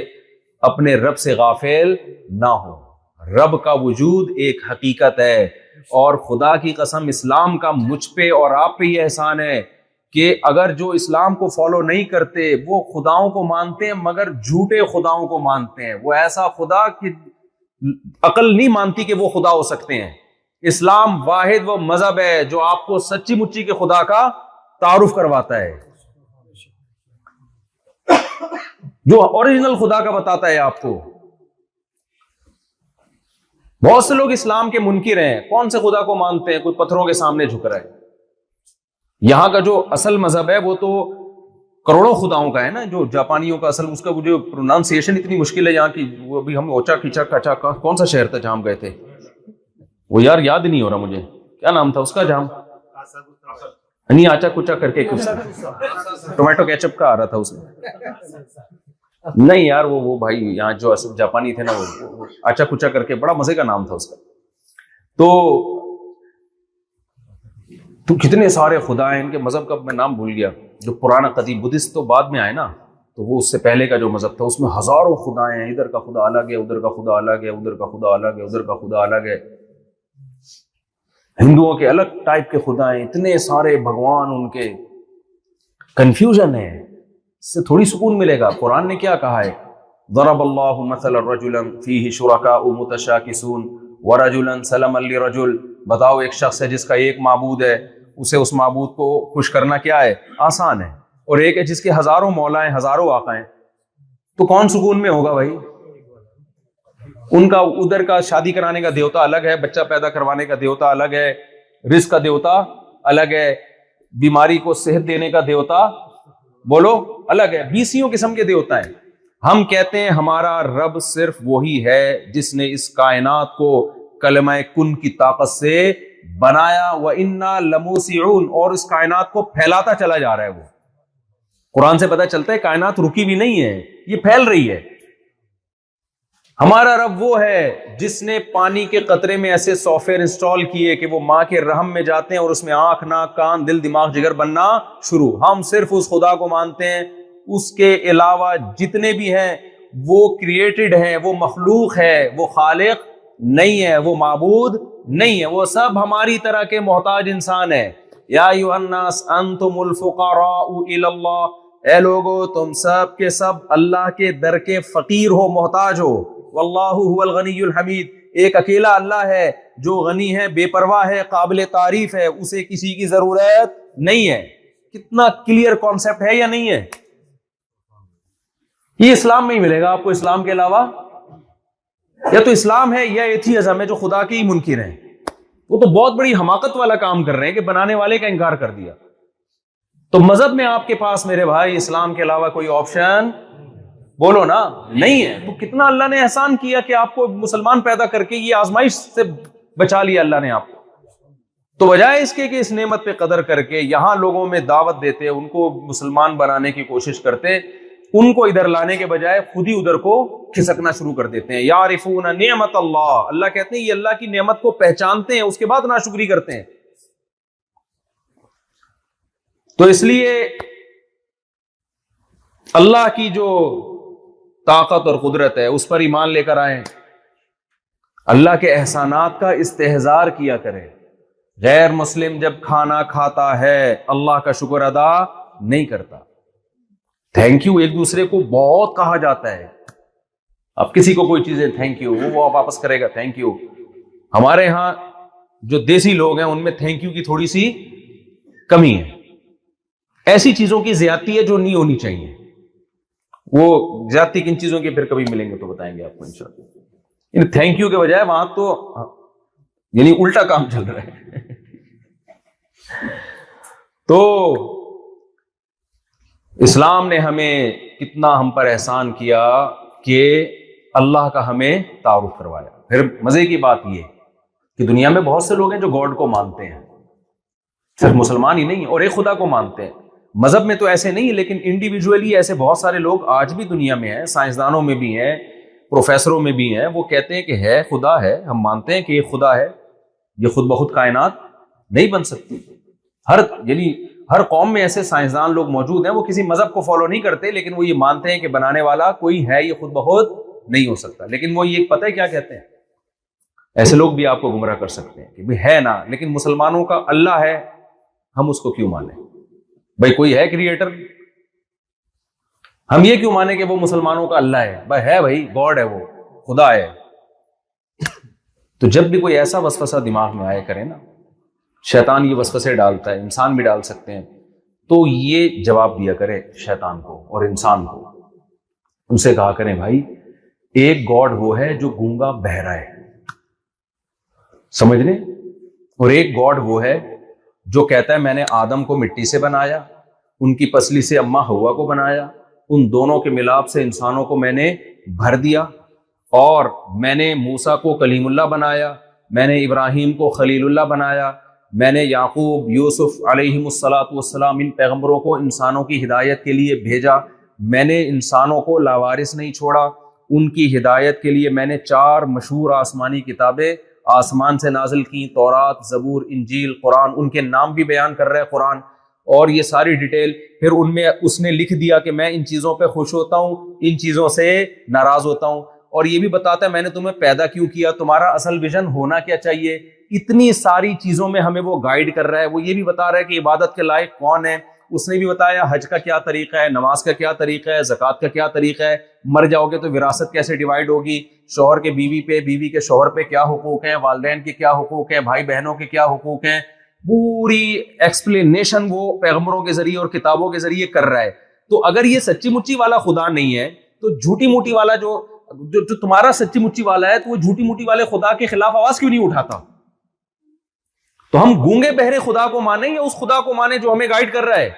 A: اپنے رب سے غافل نہ ہو۔ رب کا وجود ایک حقیقت ہے، اور خدا کی قسم اسلام کا مجھ پہ اور آپ پہ یہ احسان ہے کہ اگر جو اسلام کو فالو نہیں کرتے وہ خداؤں کو مانتے ہیں مگر جھوٹے خداؤں کو مانتے ہیں۔ وہ ایسا خدا کہ عقل نہیں مانتی کہ وہ خدا ہو سکتے ہیں۔ اسلام واحد وہ مذہب ہے جو آپ کو سچی مچی کے خدا کا تعارف کرواتا ہے، جو اوریجنل خدا کا بتاتا ہے آپ کو۔ بہت سے لوگ اسلام کے منکر ہیں، کون سے خدا کو مانتے ہیں؟ کوئی پتھروں کے سامنے جھک رہا ہے۔ یہاں کا جو اصل مذہب ہے وہ تو کروڑوں خداؤں کا ہے نا، جو جاپانیوں کا اصل، اس کا جو پروناؤنسیشن اتنی مشکل ہے یہاں کی۔ وہ ابھی ہم اوچا کچا کچا کون سا شہر تھا جہاں ہم گئے تھے، وہ یار یاد نہیں ہو رہا مجھے، کیا نام تھا اس کا جہاں نہیں آچا کچا کر کے کچھ ٹومیٹو کیچپ کا آ رہا تھا اس میں، نہیں یار وہ بھائی یہاں جو اصل جاپانی تھے نا وہ آچا کچا کر کے، بڑا مزے کا نام تھا اس کا۔ تو کتنے سارے خدا ہیں ان کے مذہب کا، میں نام بھول گیا، جو پرانا قدیم بدھسٹ تو بعد میں آئے نا، تو وہ اس سے پہلے کا جو مذہب تھا اس میں ہزاروں خدا ہیں، ادھر کا خدا الگ ہے، ادھر کا خدا الگ ہے، ادھر کا خدا الگ ہے، ادھر کا خدا الگ ہے۔ ہندوؤں کے الگ ٹائپ کے خدا ہیں، اتنے سارے بھگوان ان کے، کنفیوژن ہے، اس سے تھوڑی سکون ملے گا۔ قرآن نے کیا کہا ہے؟ ضرب اللہ مثلا رجلا فیہ شرکاء متشاکسون ورجلا سلما لرجل۔ بتاؤ ایک شخص ہے جس کا ایک معبود ہے، اسے اس معبود کو خوش کرنا کیا ہے؟ آسان ہے، اور ایک ہے جس کے ہزاروں مولا ہیں، ہزاروں آقا ہیں، تو کون سکون میں ہوگا بھائی؟ ان کا ادھر کا شادی کرانے کا دیوتا الگ ہے، بچہ پیدا کروانے کا دیوتا الگ ہے، رزق کا دیوتا الگ ہے، بیماری کو صحت دینے کا دیوتا بولو الگ ہے، 20 قسم کے دیوتا ہیں۔ ہم کہتے ہیں ہمارا رب صرف وہی ہے جس نے اس کائنات کو کلمہ کن کی طاقت سے بنایا، وَإِنَّا لَمُوسِعُونَ، اور اس کائنات کو پھیلاتا چلا جا رہا ہے۔ وہ قرآن سے پتہ چلتا ہے کائنات رکی بھی نہیں ہے، یہ پھیل رہی ہے۔ ہمارا رب وہ ہے جس نے پانی کے قطرے میں ایسے سافٹ ویئر انسٹال کیے کہ وہ ماں کے رحم میں جاتے ہیں اور اس میں آنکھ، ناک، کان، دل، دماغ، جگر بننا شروع۔ ہم صرف اس خدا کو مانتے ہیں، اس کے علاوہ جتنے بھی ہیں وہ کریٹڈ ہیں، وہ مخلوق ہے، وہ خالق نہیں ہے، وہ معبود نہیں ہے، وہ سب ہماری طرح کے محتاج انسان ہیں۔ یا ایھا الناس انتم الفقراء الی اللہ، اے لوگو تم سب کے سب اللہ کے در کے فقیر ہو، محتاج ہو۔ واللہ هو الغنی الحمید، ایک اکیلا اللہ ہے جو غنی ہے، بے پرواہ ہے، قابل تعریف ہے، اسے کسی کی ضرورت نہیں ہے۔ کتنا کلیئر کانسیپٹ ہے یا نہیں ہے؟ یہ اسلام میں ہی ملے گا آپ کو، اسلام کے علاوہ یا تو اسلام ہے یا ایتھیزم ہے، جو خدا کے ہی منکر ہیں۔ وہ تو بہت بڑی حماقت والا کام کر رہے ہیں کہ بنانے والے کا انکار کر دیا۔ تو مذہب میں آپ کے پاس میرے بھائی اسلام کے علاوہ کوئی آپشن بولو نا نہیں ہے۔ تو کتنا اللہ نے احسان کیا کہ آپ کو مسلمان پیدا کر کے یہ آزمائش سے بچا لیا اللہ نے آپ کو۔ تو بجائے اس کے کہ اس نعمت پہ قدر کر کے یہاں لوگوں میں دعوت دیتے، ان کو مسلمان بنانے کی کوشش کرتے، ان کو ادھر لانے کے بجائے خود ہی ادھر کو کھسکنا شروع کر دیتے ہیں۔ یعرفون نعمت اللہ، اللہ کہتے ہیں یہ اللہ کی نعمت کو پہچانتے ہیں، اس کے بعد ناشکری کرتے ہیں۔ تو اس لیے اللہ کی جو طاقت اور قدرت ہے اس پر ایمان لے کر آئیں، اللہ کے احسانات کا استحضار کیا کریں۔ غیر مسلم جب کھانا کھاتا ہے اللہ کا شکر ادا نہیں کرتا۔ تھینک یو ایک دوسرے کو بہت کہا جاتا ہے، اب کسی کو کوئی چیزیں تھینک یو، وہ واپس کرے گا تھینک یو۔ ہمارے ہاں جو دیسی لوگ ہیں ان میں تھینک یو کی تھوڑی سی کمی ہے، ایسی چیزوں کی زیادتی ہے جو نہیں ہونی چاہیے۔ وہ زیادتی کن چیزوں کی پھر کبھی ملیں گے تو بتائیں گے آپ کو انشاءاللہ۔ تھینک یو کے بجائے وہاں تو یعنی الٹا کام چل رہا ہے۔ تو اسلام نے ہمیں کتنا ہم پر احسان کیا کہ اللہ کا ہمیں تعارف کروایا۔ پھر مزے کی بات یہ کہ دنیا میں بہت سے لوگ ہیں جو گاڈ کو مانتے ہیں، صرف مسلمان ہی نہیں اور ایک خدا کو مانتے ہیں. مذہب میں تو ایسے نہیں، لیکن انڈیویجولی ایسے بہت سارے لوگ آج بھی دنیا میں ہیں، سائنسدانوں میں بھی ہیں، پروفیسروں میں بھی ہیں، وہ کہتے ہیں کہ ہے خدا ہے، ہم مانتے ہیں کہ یہ خدا ہے. یہ خود بخود کائنات نہیں بن سکتی. ہر قوم میں ایسے سائنسدان لوگ موجود ہیں، وہ کسی مذہب کو فالو نہیں کرتے، لیکن وہ یہ مانتے ہیں کہ بنانے والا کوئی ہے، یہ خود بخود نہیں ہو سکتا. لیکن وہ یہ پتہ ہے کیا کہتے ہیں، ایسے لوگ بھی آپ کو گمراہ کر سکتے ہیں کہ بھئی ہے نا، لیکن مسلمانوں کا اللہ ہے، ہم اس کو کیوں مانیں؟ بھائی کوئی ہے کریٹر، ہم یہ کیوں مانیں کہ وہ مسلمانوں کا اللہ ہے؟ بھائی ہے، بھائی گاڈ ہے، وہ خدا ہے. تو جب بھی کوئی ایسا وسوسہ دماغ میں آئے کرے نا، شیطان یہ وسوسے ڈالتا ہے، انسان بھی ڈال سکتے ہیں، تو یہ جواب دیا کرے شیطان کو اور انسان کو. ان سے کہا کریں بھائی ایک گاڈ وہ ہے جو گونگا بہرا ہے، سمجھ لیں، اور ایک گاڈ وہ ہے جو کہتا ہے میں نے آدم کو مٹی سے بنایا، ان کی پسلی سے اماں حوا کو بنایا، ان دونوں کے ملاپ سے انسانوں کو میں نے بھر دیا، اور میں نے موسیٰ کو کلیم اللہ بنایا، میں نے ابراہیم کو خلیل اللہ بنایا، میں نے یعقوب، یوسف علیہم الصلاۃ والسلام ان پیغمبروں کو انسانوں کی ہدایت کے لیے بھیجا، میں نے انسانوں کو لاوارث نہیں چھوڑا، ان کی ہدایت کے لیے میں نے 4 مشہور آسمانی کتابیں آسمان سے نازل کی، تورات، زبور، انجیل، قرآن. ان کے نام بھی بیان کر رہے قرآن، اور یہ ساری ڈیٹیل. پھر ان میں اس نے لکھ دیا کہ میں ان چیزوں پہ خوش ہوتا ہوں، ان چیزوں سے ناراض ہوتا ہوں، اور یہ بھی بتاتا ہے میں نے تمہیں پیدا کیوں کیا، تمہارا اصل ویژن ہونا کیا چاہیے. اتنی ساری چیزوں میں ہمیں وہ گائیڈ کر رہا ہے. وہ یہ بھی بتا رہا ہے کہ عبادت کے لائق کون ہے، اس نے بھی بتایا حج کا کیا طریقہ ہے، نماز کا کیا طریقہ ہے، زکوٰۃ کا کیا طریقہ ہے، مر جاؤ گے تو وراثت کیسے ڈیوائیڈ ہوگی، شوہر کے بیوی پہ، بیوی کے شوہر پہ کیا حقوق ہیں، والدین کے کیا حقوق ہیں، بھائی بہنوں کے کیا حقوق ہیں. پوری ایکسپلینیشن وہ پیغمبروں کے ذریعے اور کتابوں کے ذریعے کر رہا ہے. تو اگر یہ سچی مچی والا خدا نہیں ہے تو جھوٹی موٹی والا جو تمہارا سچی مچی والا ہے، تو وہ جھوٹی موٹی والے خدا کے خلاف آواز کیوں نہیں اٹھاتا؟ تو ہم گونگے بہرے خدا کو مانیں یا اس خدا کو مانیں جو ہمیں گائیڈ کر رہا ہے؟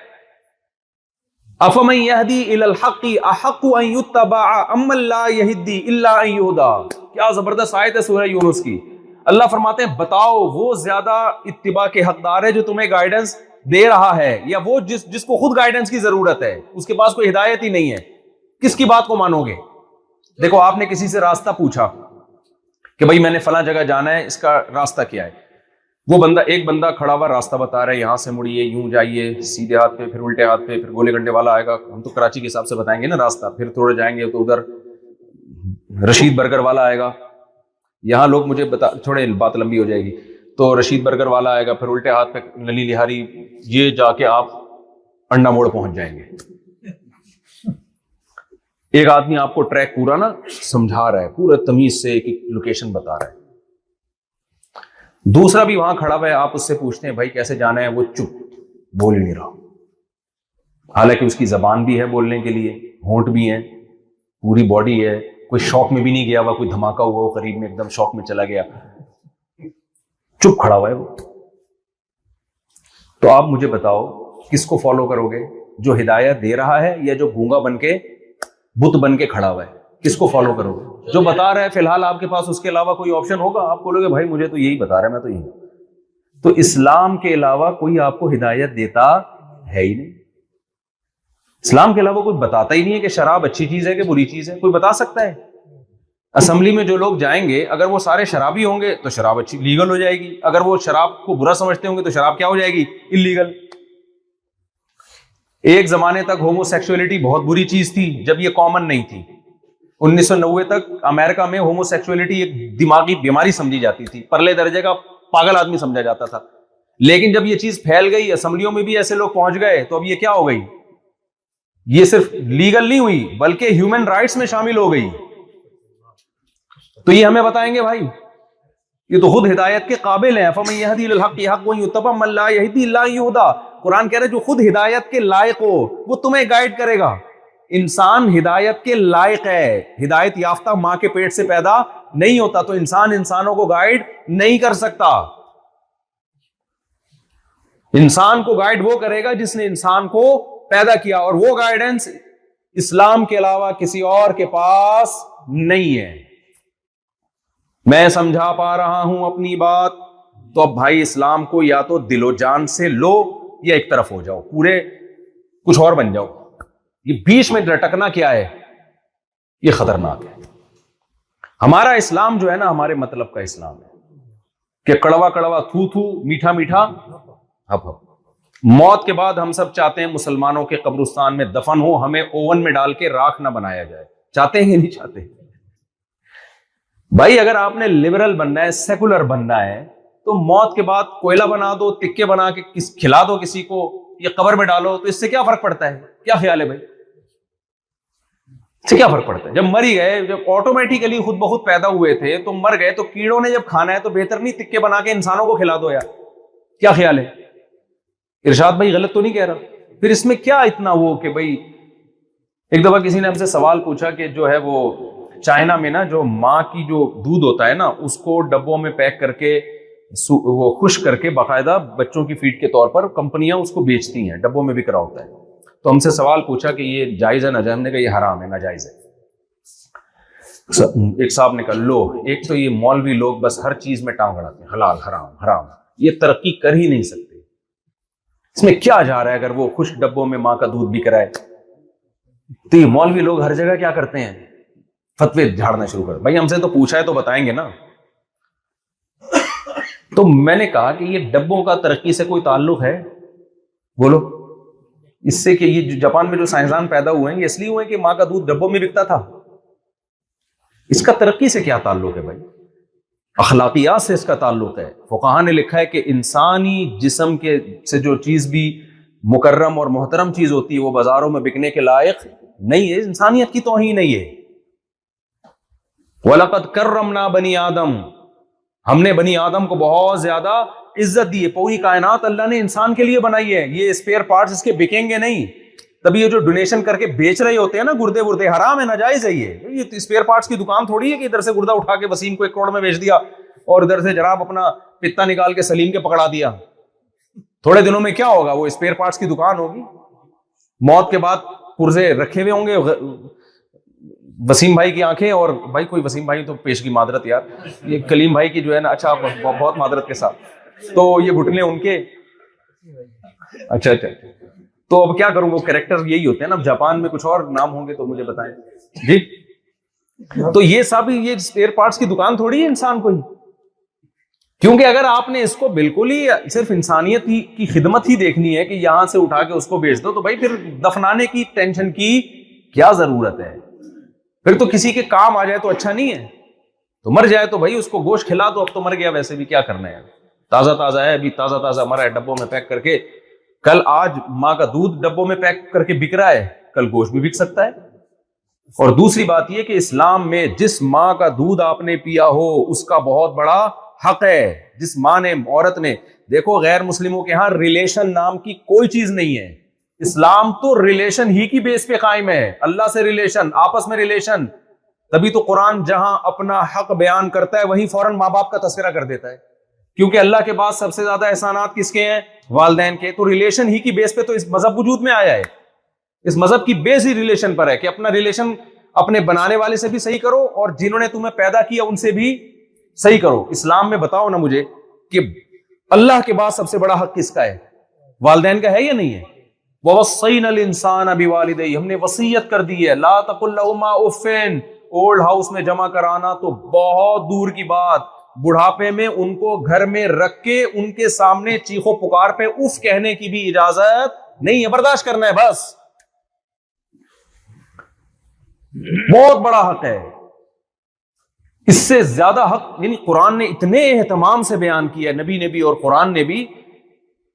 A: افمن یہدی الی الحق احق ان یتبع ام لا یہدی الا ان یہدی. کیا زبردست آیت ہے سورہ یونس کی. اللہ فرماتے ہیں بتاؤ وہ زیادہ اتباع کے حقدار ہے جو تمہیں گائیڈنس دے رہا ہے، یا وہ جس کو خود گائیڈنس کی ضرورت ہے، اس کے پاس کوئی ہدایت ہی نہیں ہے؟ کس کی بات کو مانو گے؟ دیکھو آپ نے کسی سے راستہ پوچھا کہ بھائی میں نے فلاں جگہ جانا ہے، اس کا راستہ کیا ہے؟ وہ ایک بندہ کھڑا ہوا راستہ بتا رہا ہے، یہاں سے مڑیے، یوں جائیے، سیدھے ہاتھ پہ، پھر الٹے ہاتھ پہ، پھر گولے گنڈے والا آئے گا. ہم تو کراچی کے حساب سے بتائیں گے نا راستہ. پھر تھوڑے جائیں گے تو ادھر رشید برگر والا آئے گا. یہاں لوگ مجھے چھوڑے، بات لمبی ہو جائے گی. تو رشید برگر والا آئے گا، پھر الٹے ہاتھ پہ نلی لہاری، یہ جا کے آپ انڈا موڑ پہنچ جائیں گے. ایک آدمی آپ کو ٹریک پورا نا سمجھا رہا ہے، پورا تمیز سے ایک لوکیشن بتا رہا ہے. دوسرا بھی وہاں کھڑا ہوا ہے، آپ اس سے پوچھتے ہیں بھائی کیسے جانا ہے، وہ چپ، بول ہی نہیں رہا، حالانکہ اس کی زبان بھی ہے بولنے کے لیے، ہونٹ بھی ہیں، پوری باڈی ہے. کوئی شوق میں بھی نہیں گیا ہوا، کوئی دھماکہ ہوا ہو قریب میں، ایک دم شوق میں چلا گیا، چپ کھڑا ہوا ہے وہ. تو آپ مجھے بتاؤ کس کو فالو کرو گے، جو ہدایت دے رہا ہے یا جو گونگا بن کے بت بن کے کھڑا ہوا ہے؟ کس کو فالو کرو گے؟ جو بتا رہا ہے. فی الحال آپ کے پاس اس کے علاوہ کوئی آپشن ہوگا؟ آپ بولو گے بھائی مجھے تو یہی بتا رہا ہے، میں تو یہی. تو اسلام کے علاوہ کوئی آپ کو ہدایت دیتا ہے ہی نہیں. اسلام کے علاوہ کوئی بتاتا ہی نہیں ہے کہ شراب اچھی چیز ہے کہ بری چیز ہے. کوئی بتا سکتا ہے؟ اسمبلی میں جو لوگ جائیں گے اگر وہ سارے شرابی ہوں گے تو شراب اچھی لیگل ہو جائے گی، اگر وہ شراب کو برا سمجھتے ہوں گے تو شراب کیا ہو جائے گی؟ اللیگل. ایک زمانے تک ہومو سیکسولیٹی بہت بری چیز تھی جب یہ کامن نہیں تھی. 1990 تک امریکہ میں ہومو سیکسولیٹی ایک دماغی بیماری سمجھی جاتی تھی، پرلے درجے کا پاگل آدمی سمجھا جاتا تھا. لیکن جب یہ چیز پھیل گئی، اسمبلیوں میں بھی ایسے لوگ پہنچ گئے، تو اب یہ کیا ہو گئی؟ یہ صرف لیگل نہیں ہوئی بلکہ ہیومن رائٹس میں شامل ہو گئی. تو یہ ہمیں بتائیں گے بھائی یہ تو خود ہدایت کے قابل ہیں. فمن یہدی الی الحق احق ان یتبع من لا یہدی الا ان یہدی. قرآن کہہ رہے جو خود ہدایت کے لائق ہو وہ تمہیں گائیڈ کرے گا. انسان ہدایت کے لائق ہے، ہدایت یافتہ ماں کے پیٹ سے پیدا نہیں ہوتا، تو انسان انسانوں کو گائیڈ نہیں کر سکتا. انسان کو گائیڈ وہ کرے گا جس نے انسان کو پیدا کیا، اور وہ گائیڈنس اسلام کے علاوہ کسی اور کے پاس نہیں ہے. میں سمجھا پا رہا ہوں اپنی بات؟ تو اب بھائی اسلام کو یا تو دل و جان سے لو یا ایک طرف ہو جاؤ، پورے کچھ اور بن جاؤ. یہ بیچ میں لٹکنا کیا ہے؟ یہ خطرناک ہے. ہمارا اسلام جو ہے نا ہمارے مطلب کا اسلام ہے کہ کڑوا کڑوا تھو تھو، میٹھا میٹھا ہپ ہپ. موت کے بعد ہم سب چاہتے ہیں مسلمانوں کے قبرستان میں دفن ہو، ہمیں اوون میں ڈال کے راکھ نہ بنایا جائے. چاہتے ہیں نہیں چاہتے؟ بھائی اگر آپ نے لبرل بننا ہے، سیکولر بننا ہے، تو موت کے بعد کوئلہ بنا دو، تکے بنا کے کھلا دو کسی کو، یا قبر میں ڈالو، تو اس سے کیا فرق پڑتا ہے؟ کیا خیال ہے بھائی؟ اس سے کیا فرق پڑتا ہے؟ جب مر ہی گئے، جب آٹومیٹیکلی خود بخود پیدا ہوئے تھے تو مر گئے، تو کیڑوں نے جب کھانا ہے تو بہتر نہیں تکے بنا کے انسانوں کو کھلا دو یار. کیا خیال ہے؟ ارشاد بھائی غلط تو نہیں کہہ رہا؟ پھر اس میں کیا اتنا وہ کہ بھائی، ایک دفعہ کسی نے ہم سے سوال پوچھا کہ جو ہے وہ چائنا میں نا جو ماں کی جو دودھ ہوتا ہے نا اس کو ڈبوں میں پیک کر کے وہ خشک کر کے باقاعدہ بچوں کی فیڈ کے طور پر کمپنیاں اس کو بیچتی ہیں، ڈبوں میں بک رہا ہوتا ہے. تو ہم سے سوال پوچھا کہ یہ جائز ہے ناجائز؟ ہم نے کہا یہ حرام ہے، ناجائز ہے. ایک صاحب نے کہا لو، ایک تو یہ مولوی لوگ بس ہر چیز میں ٹانگ اڑاتے ہیں، حلال حرام حرام، یہ ترقی کر ہی نہیں سکتے. اس میں کیا جا رہا ہے اگر وہ خشک ڈبوں میں ماں کا دودھ بک رہا ہے؟ تو یہ مولوی لوگ ہر جگہ کیا کرتے ہیں؟ فتوے جھاڑنا شروع کر. بھائی ہم سے تو پوچھا ہے تو بتائیں گے نا. تو میں نے کہا کہ یہ ڈبوں کا ترقی سے کوئی تعلق ہے؟ بولو. اس سے کہ یہ جو جاپان میں جو سائنسدان پیدا ہوئے ہیں یہ اس لیے ہوئے کہ ماں کا دودھ ڈبوں میں بکتا تھا. اس کا ترقی سے کیا تعلق ہے بھائی؟ اخلاقیات سے اس کا تعلق ہے. فقہاء نے لکھا ہے کہ انسانی جسم کے سے جو چیز بھی مکرم اور محترم چیز ہوتی ہے وہ بازاروں میں بکنے کے لائق نہیں ہے. انسانیت کی توہین نہیں ہے. وَلَقَدْ كَرَّمْنَا بَنِي آدم، ہم نے بنی آدم کو بہت زیادہ عزت دی ہے. پوری کائنات اللہ نے انسان کے لیے بنائی ہے. یہ اسپیئر پارٹس اس کے بکیں گے نہیں. تبھی یہ جو ڈونیشن کر کے بیچ رہے ہوتے ہیں نا گردے وردے، حرام ہے، ناجائز ہے. یہ اسپیئر پارٹس کی دکان تھوڑی ہے کہ ادھر سے گردہ اٹھا کے وسیم کو 1 کروڑ میں بیچ دیا اور ادھر سے جناب اپنا پتا نکال کے سلیم کے پکڑا دیا. تھوڑے دنوں میں کیا ہوگا؟ وہ اسپیئر پارٹس کی دکان ہوگی. موت کے بعد پرزے رکھے ہوئے ہوں گے. وسیم بھائی کی آنکھیں، اور بھائی کوئی وسیم بھائی تو پیش کی معذرت یار، یہ کلیم بھائی کی جو ہے نا، اچھا بہت معذرت کے ساتھ، تو یہ گھٹنے ان کے، اچھا تو اب کیا کروں؟ وہ کریکٹر یہی ہوتے ہیں نا. اب جاپان میں کچھ اور نام ہوں گے تو مجھے بتائیں جی. تو یہ سب یہ اسپیئر پارٹس کی دکان تھوڑی ہے انسان کو ہی. کیونکہ اگر آپ نے اس کو بالکل ہی صرف انسانیت کی خدمت ہی دیکھنی ہے کہ یہاں سے اٹھا کے اس کو بیچ دو، تو بھائی پھر دفنانے کی ٹینشن کی کیا ضرورت ہے؟ پھر تو کسی کے کام آ جائے تو اچھا نہیں ہے. تو مر جائے تو بھائی اس کو گوشت کھلا دو. اب تو مر گیا، ویسے بھی کیا کرنا ہے، تازہ تازہ ہے، ابھی تازہ تازہ مرا ہے ڈبوں میں پیک کر کے. کل آج ماں کا دودھ ڈبوں میں پیک کر کے بک رہا ہے، کل گوشت بھی بک سکتا ہے. اور دوسری بات یہ کہ اسلام میں جس ماں کا دودھ آپ نے پیا ہو اس کا بہت بڑا حق ہے. جس ماں نے، عورت نے، دیکھو غیر مسلموں کے ہاں ریلیشن نام کی کوئی چیز نہیں ہے. اسلام تو ریلیشن ہی کی بیس پہ قائم ہے. اللہ سے ریلیشن، آپس میں ریلیشن. تبھی تو قرآن جہاں اپنا حق بیان کرتا ہے وہیں فوراً ماں باپ کا تذکرہ کر دیتا ہے، کیونکہ اللہ کے بعد سب سے زیادہ احسانات کس کے ہیں؟ والدین کے. تو ریلیشن ہی کی بیس پہ تو اس مذہب وجود میں آیا ہے. اس مذہب کی بیس ہی ریلیشن پر ہے کہ اپنا ریلیشن اپنے بنانے والے سے بھی صحیح کرو اور جنہوں نے تمہیں پیدا کیا ان سے بھی صحیح کرو. اسلام میں بتاؤ نا مجھے کہ اللہ کے بعد سب سے بڑا حق کس کا ہے؟ والدین کا ہے یا نہیں ہے؟ وَوَصَّيْنَا الْإِنسَانَ بِوَالِدَيْهِ، ہم نے وصیت کر دی ہے. لَا تَقُلْ لَهُمَا اُفٍّ، اولڈ ہاؤس میں جمع کرانا تو بہت دور کی بات. بڑھاپے میں ان کو گھر میں رکھ کے ان کے سامنے چیخو پکار پہ اف کہنے کی بھی اجازت نہیں ہے. برداشت کرنا ہے بس. بہت بڑا حق ہے. اس سے زیادہ حق یعنی قرآن نے اتنے اہتمام سے بیان کیا، نبی نے بھی اور قرآن نے بھی.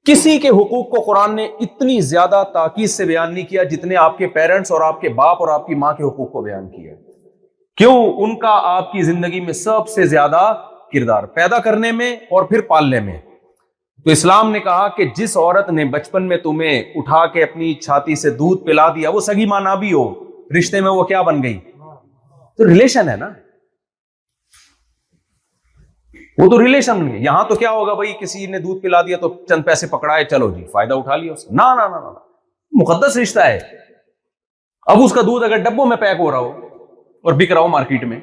A: کسی کے حقوق کو قرآن نے اتنی زیادہ تاکید سے بیان نہیں کیا جتنے آپ کے پیرنٹس اور آپ کے باپ اور آپ کی ماں کے حقوق کو بیان کیا. کیوں؟ ان کا آپ کی زندگی میں سب سے زیادہ کردار، پیدا کرنے میں اور پھر پالنے میں. تو اسلام نے کہا کہ جس عورت نے بچپن میں تمہیں اٹھا کے اپنی چھاتی سے دودھ پلا دیا، وہ سگی ماں نہ بھی ہو، رشتے میں وہ کیا بن گئی؟ تو ریلیشن ہے نا، وہ تو ریلیشن ہے. یہاں تو کیا ہوگا بھائی، کسی نے دودھ پلا دیا تو چند پیسے پکڑائے، چلو جی فائدہ اٹھا لیا اس. نہ نہ نہ، مقدس رشتہ ہے. اب اس کا دودھ اگر ڈبوں میں پیک ہو رہا ہو اور بک رہا ہو مارکیٹ میں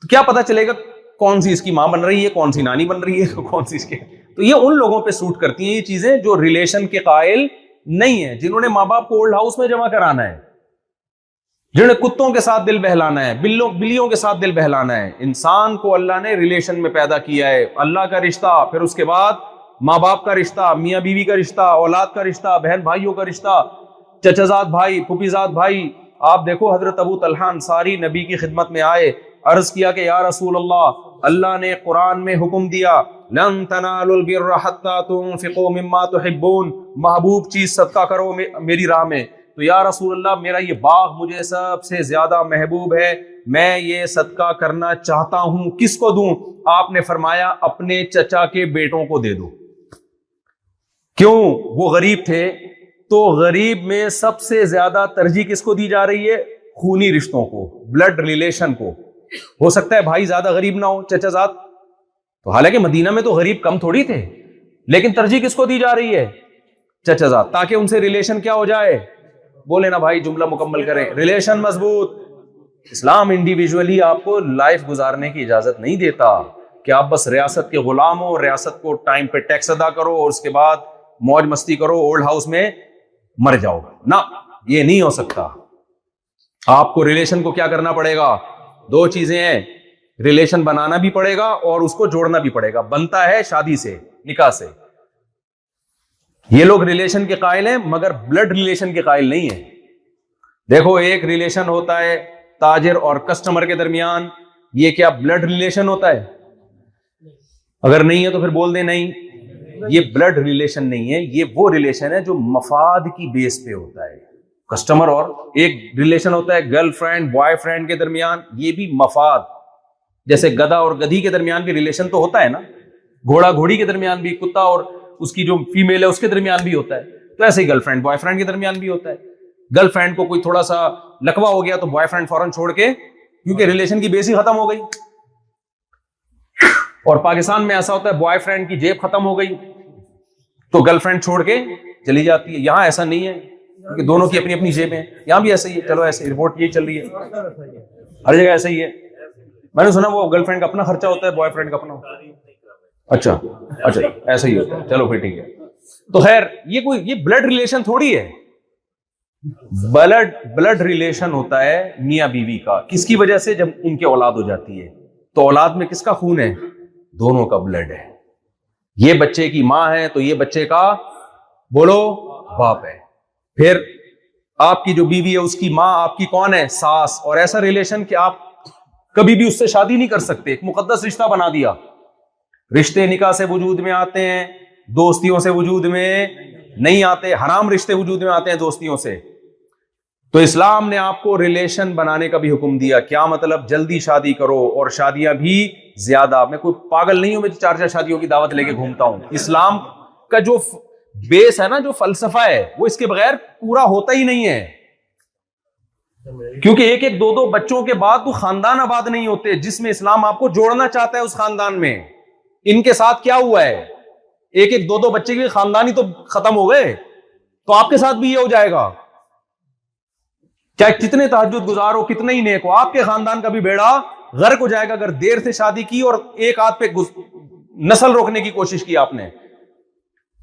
A: تو کیا پتا چلے گا کون سی اس کی ماں بن رہی ہے, کون سی نانی بن رہی ہے, کون سی اس کے. تو یہ ان لوگوں پہ سوٹ کرتی ہیں یہ چیزیں جو ریلیشن کے قائل نہیں ہیں, جنہوں نے ماں باپ کو اولڈ ہاؤس میں جمع کرانا ہے, جنہوں نے کتوں کے ساتھ دل بہلانا ہے, بلیوں کے ساتھ دل بہلانا ہے. انسان کو اللہ نے ریلیشن میں پیدا کیا ہے, اللہ کا رشتہ, پھر اس کے بعد ماں باپ کا رشتہ, میاں بیوی کا رشتہ, اولاد کا رشتہ, بہن بھائیوں کا رشتہ, چچا زاد بھائی, پھوپھی زاد بھائی. آپ دیکھو حضرت ابو طلحہ انصاری نبی کی خدمت میں آئے, عرض کیا کہ یا رسول اللہ نے قرآن میں حکم دیا لن تنالوا البر حتى تنفقوا مما تحبون, محبوب چیز صدقہ کرو میری راہ میں. تو یا رسول اللہ میرا یہ باغ مجھے سب سے زیادہ محبوب ہے, میں یہ صدقہ کرنا چاہتا ہوں, کس کو دوں؟ آپ نے فرمایا اپنے چچا کے بیٹوں کو دے دو. کیوں؟ وہ غریب تھے, تو غریب میں سب سے زیادہ ترجیح کس کو دی جا رہی ہے؟ خونی رشتوں کو, بلڈ ریلیشن کو. ہو سکتا ہے بھائی زیادہ غریب نہ ہو, چچا زاد, تو حالانکہ مدینہ میں تو غریب کم تھوڑی تھے, لیکن ترجیح کس کو دی جا رہی ہے؟ چچا زاد, تاکہ ان سے ریلیشن کیا ہو جائے؟ بولے نا بھائی, جملہ مکمل کریں, ریلیشن مضبوط. اسلام انڈیویجولی آپ کو لائف گزارنے کی اجازت نہیں دیتا کہ آپ بس ریاست کے غلام ہو, ریاست کو ٹائم پہ ٹیکس ادا کرو اور اس کے بعد موج مستی کرو, اولڈ ہاؤس میں مر جاؤ. نہ, یہ نہیں ہو سکتا. آپ کو ریلیشن کو کیا کرنا پڑے گا؟ دو چیزیں ہیں, ریلیشن بنانا بھی پڑے گا اور اس کو جوڑنا بھی پڑے گا. بنتا ہے شادی سے, نکاح سے. یہ لوگ ریلیشن کے قائل ہیں مگر بلڈ ریلیشن کے قائل نہیں ہیں. دیکھو ایک ریلیشن ہوتا ہے تاجر اور کسٹمر کے درمیان, یہ کیا بلڈ ریلیشن ہوتا ہے؟ اگر نہیں ہے تو پھر بول دیں نہیں, یہ بلڈ ریلیشن نہیں ہے, یہ وہ ریلیشن ہے جو مفاد کی بیس پہ ہوتا ہے. کسٹمر اور ایک ریلیشن ہوتا ہے گرل فرینڈ بوائے فرینڈ کے درمیان, یہ بھی مفاد. جیسے گدھا اور گدھی کے درمیان بھی ریلیشن تو ہوتا ہے نا, گھوڑا گھوڑی کے درمیان بھی, کتا اور اس کی جو فیمیل ہے اس کے درمیان بھی ہوتا ہے. تو ایسے ہی گرل فرینڈ بوائے فرینڈ کے درمیان بھی ہوتا ہے. گرل فرینڈ کو کوئی تھوڑا سا لکوا ہو گیا تو بوائے فرینڈ فوراً چھوڑ کے, کیونکہ ریلیشن کی بیس ہی ختم ہو گئی. اور پاکستان میں ایسا ہوتا ہے بوائے فرینڈ کی جیب ختم ہو گئی تو گرل فرینڈ چھوڑ کے چلی جاتی ہے. یہاں ایسا نہیں ہے, کیونکہ دونوں کی اپنی اپنی جیبیں ہیں. یہاں بھی ایسا ہی ہے, چلو ایسے رپورٹ یہی چل رہی ہے, ہر جگہ ایسا ہی ہے. میں نے سنا وہ گرل فرینڈ کا اپنا خرچہ ہوتا ہے, بوائے فرینڈ کا اپنا ہوتا ہے. اچھا ایسا ہی ہوتا ہے, چلو پھر ٹھیک ہے. تو خیر یہ بلڈ ریلیشن تھوڑی ہے. بلڈ ریلیشن ہوتا ہے میاں بیوی کا. کس کی وجہ سے؟ جب ان کی اولاد ہو جاتی ہے تو اولاد میں کس کا خون ہے؟ دونوں کا بلڈ ہے. یہ بچے کی ماں ہے تو یہ بچے کا بولو باپ ہے. پھر آپ کی جو بیوی ہے اس کی ماں آپ کی کون ہے؟ ساس. اور ایسا ریلیشن کہ آپ کبھی بھی اس سے شادی نہیں کر سکتے, ایک مقدس رشتہ بنا دیا. رشتے نکاح سے وجود میں آتے ہیں, دوستیوں سے وجود میں نہیں آتے. حرام رشتے وجود میں آتے ہیں دوستیوں سے. تو اسلام نے آپ کو ریلیشن بنانے کا بھی حکم دیا. کیا مطلب؟ جلدی شادی کرو اور شادیاں بھی زیادہ. میں کوئی پاگل نہیں ہوں میں 4 شادیوں کی دعوت لے کے گھومتا ہوں. اسلام کا جو بیس ہے نا, جو فلسفہ ہے, وہ اس کے بغیر پورا ہوتا ہی نہیں ہے. کیونکہ ایک 2 بچوں کے بعد تو خاندان آباد نہیں ہوتے. جس میں اسلام آپ کو جوڑنا چاہتا ہے اس خاندان میں. ان کے ساتھ کیا ہوا ہے؟ ایک 2 بچے کے خاندان ہی تو ختم ہو گئے, تو آپ کے ساتھ بھی یہ ہو جائے گا. چاہے کتنے تہجد گزار ہو, کتنے ہی نیک ہو, آپ کے خاندان کا بھی بیڑا غرق ہو جائے گا اگر دیر سے شادی کی اور ایک آدھ پہ نسل روکنے کی کوشش کی آپ نے.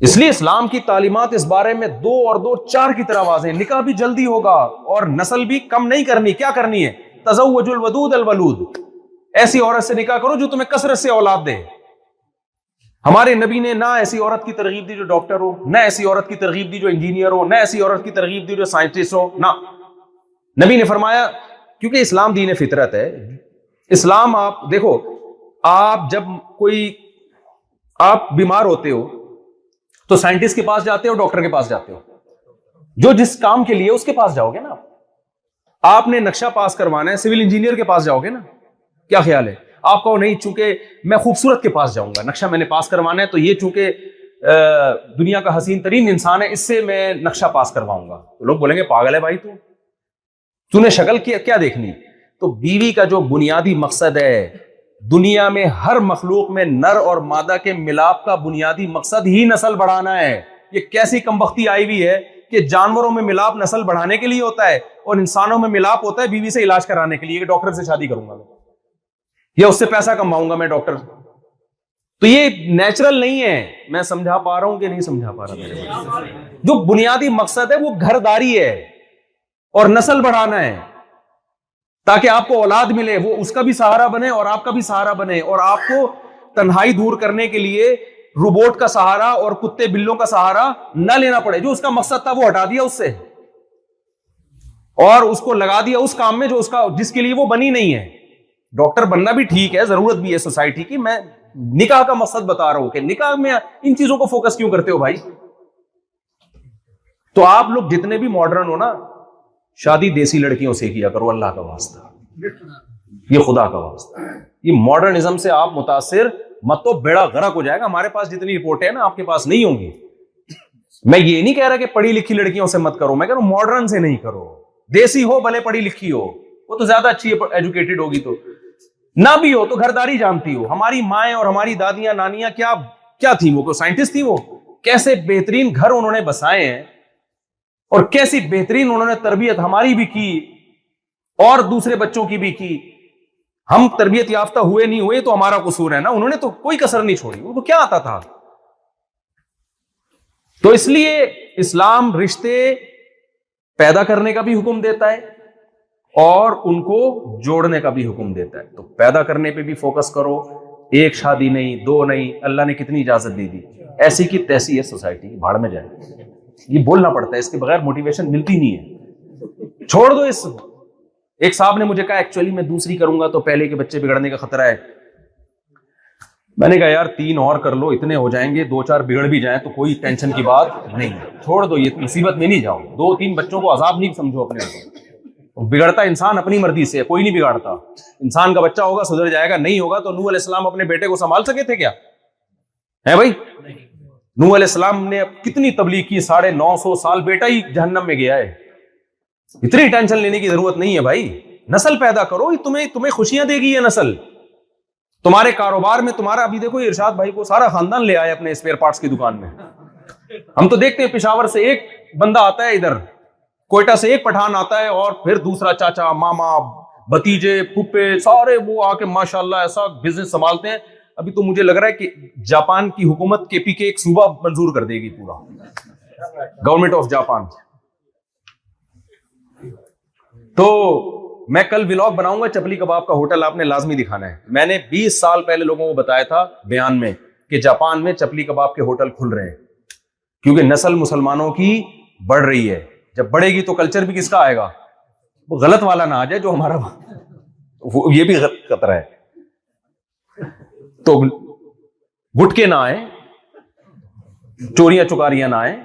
A: اس لیے اسلام کی تعلیمات اس بارے میں 2 اور 2 4 کی طرح واضح ہیں. نکاح بھی جلدی ہوگا اور نسل بھی کم نہیں کرنی. کیا کرنی ہے؟ تزوج الودود الولود. ایسی عورت سے نکاح کرو جو تمہیں کثرت سے اولاد دے. ہمارے نبی نے نہ ایسی عورت کی ترغیب دی جو ڈاکٹر ہو, نہ ایسی عورت کی ترغیب دی جو انجینئر ہو, نہ ایسی عورت کی ترغیب دی جو سائنٹسٹ ہو. نہ, نبی نے فرمایا, کیونکہ اسلام دین فطرت ہے. اسلام آپ دیکھو, آپ جب آپ بیمار ہوتے ہو تو سائنٹسٹ کے پاس جاتے ہو, ڈاکٹر کے پاس جاتے ہو, جو جس کام کے لیے اس کے پاس جاؤ گے نا. آپ نے نقشہ پاس کروانا ہے, سول انجینئر کے پاس جاؤ گے نا. کیا خیال ہے؟ آپ کو نہیں, چونکہ میں خوبصورت کے پاس جاؤں گا, نقشہ میں نے پاس کروانا ہے, تو یہ چونکہ دنیا کا حسین ترین انسان ہے, اس سے میں نقشہ پاس کرواؤں گا. تو لوگ بولیں گے پاگل ہے بھائی, تو نے شکل کیا دیکھنی. تو بیوی کا جو بنیادی مقصد ہے, دنیا میں ہر مخلوق میں نر اور مادہ کے ملاپ کا بنیادی مقصد ہی نسل بڑھانا ہے. یہ کیسی کمبختی آئی ہوئی ہے کہ جانوروں میں ملاپ نسل بڑھانے کے لیے ہوتا ہے اور انسانوں میں ملاپ ہوتا ہے بیوی سے علاج کرانے کے لیے کہ ڈاکٹر سے شادی کروں گا. یا اس سے پیسہ کماؤں گا میں ڈاکٹر. تو یہ نیچرل نہیں ہے. میں سمجھا پا رہا ہوں کہ نہیں سمجھا پا رہا میرے بھائی؟ جو بنیادی مقصد ہے وہ گھرداری ہے اور نسل بڑھانا ہے تاکہ آپ کو اولاد ملے, وہ اس کا بھی سہارا بنے اور آپ کا بھی سہارا بنے, اور آپ کو تنہائی دور کرنے کے لیے روبوٹ کا سہارا اور کتے بلوں کا سہارا نہ لینا پڑے. جو اس کا مقصد تھا وہ ہٹا دیا اس سے اور اس کو لگا دیا اس کام میں جس کے لیے وہ بنی نہیں ہے. ڈاکٹر بننا بھی ٹھیک ہے, ضرورت بھی ہے سوسائٹی کی. میں نکاح کا مقصد بتا رہا ہوں کہ نکاح میں ان چیزوں کو فوکس کیوں کرتے ہو بھائی؟ تو آپ لوگ جتنے بھی ماڈرن ہو نا, شادی دیسی لڑکیوں سے کیا کرو, اللہ کا واسطہ, یہ خدا کا واسطہ. یہ ماڈرنزم سے آپ متاثر مت تو بیڑا غرق ہو جائے گا. ہمارے پاس جتنی رپورٹیں ہیں نا آپ کے پاس نہیں ہوں گی. میں یہ نہیں کہہ رہا کہ پڑھی لکھی لڑکیوں سے مت کرو, میں کہہ رہا ہوں ماڈرن سے نہیں کرو. دیسی ہو بھلے پڑھی لکھی ہو, وہ تو زیادہ اچھی ایجوکیٹڈ ہوگی, تو نہ بھی ہو تو گھرداری جانتی ہو. ہماری مائیں اور ہماری دادیاں نانیاں کیا تھیں, وہ سائنٹسٹ تھیں. وہ کیسے بہترین گھر انہوں نے بسائے ہیں اور کیسی بہترین انہوں نے تربیت ہماری بھی کی اور دوسرے بچوں کی بھی کی. ہم تربیت یافتہ ہوئے نہیں ہوئے تو ہمارا قصور ہے نا, انہوں نے تو کوئی کسر نہیں چھوڑی. ان کو کیا آتا تھا؟ تو اس لیے اسلام رشتے پیدا کرنے کا بھی حکم دیتا ہے اور ان کو جوڑنے کا بھی حکم دیتا ہے. تو پیدا کرنے پہ بھی فوکس کرو, ایک شادی نہیں, دو نہیں. اللہ نے کتنی اجازت دی. ایسی کی تیسی ہے سوسائٹی, بھاڑ میں جائے. یہ بولنا پڑتا ہے, اس کے بغیر موٹیویشن ملتی نہیں ہے. چھوڑ دو اس. ایک صاحب نے مجھے کہا ایکچولی میں دوسری کروں گا تو پہلے کے بچے بگڑنے کا خطرہ ہے. میں نے کہا یار 3 اور کر لو, اتنے ہو جائیں گے, 2-4 بگڑ بھی جائیں تو کوئی ٹینشن کی بات نہیں. چھوڑ دو, یہ مصیبت میں نہیں جاؤ. 2-3 بچوں کو عذاب نہیں سمجھو اپنے. بگڑتا انسان اپنی مرضی سے, کوئی نہیں بگاڑتا. انسان کا بچہ ہوگا سدھر جائے گا, نہیں ہوگا. تو نوح علیہ السلام اپنے بیٹے کو سنبھال سکے تھے کیا؟ ہے بھائی, نوح علیہ السلام نے کتنی تبلیغ کی, 950 سال, بیٹا ہی جہنم میں گیا ہے. اتنی ٹینشن لینے کی ضرورت نہیں ہے بھائی. نسل پیدا کرو, تمہیں خوشیاں دے گی یہ نسل. تمہارے کاروبار میں تمہارا, ابھی دیکھو ارشاد بھائی کو سارا خاندان لے آئے اپنے اسپیئر پارٹس کی دکان میں. ہم تو دیکھتے ہیں پشاور سے ایک بندہ آتا ہے, ادھر کوئٹہ سے ایک پٹھان آتا ہے, اور پھر دوسرا چاچا, ماما, بھتیجے, پھوپھے, سارے وہ آ کے ماشاءاللہ ایسا بزنس سنبھالتے ہیں. ابھی تو مجھے لگ رہا ہے کہ جاپان کی حکومت KPK ایک صوبہ منظور کر دے گی, پورا گورنمنٹ آف جاپان. تو میں کل ولاگ بناؤں گا چپلی کباب کا ہوٹل, آپ نے لازمی دکھانا ہے. میں نے 20 سال پہلے لوگوں کو بتایا تھا بیان میں کہ جاپان میں چپلی کباب کے ہوٹل کھل رہے ہیں, کیونکہ نسل مسلمانوں کی بڑھ رہی ہے. جب بڑھے گی تو کلچر بھی کس کا آئے گا؟ وہ غلط والا نہ آ جائے جو ہمارا, یہ بھی خطرہ ہے. تو گٹکے نہ آئے, چوریاں چکاریاں نہ آئے.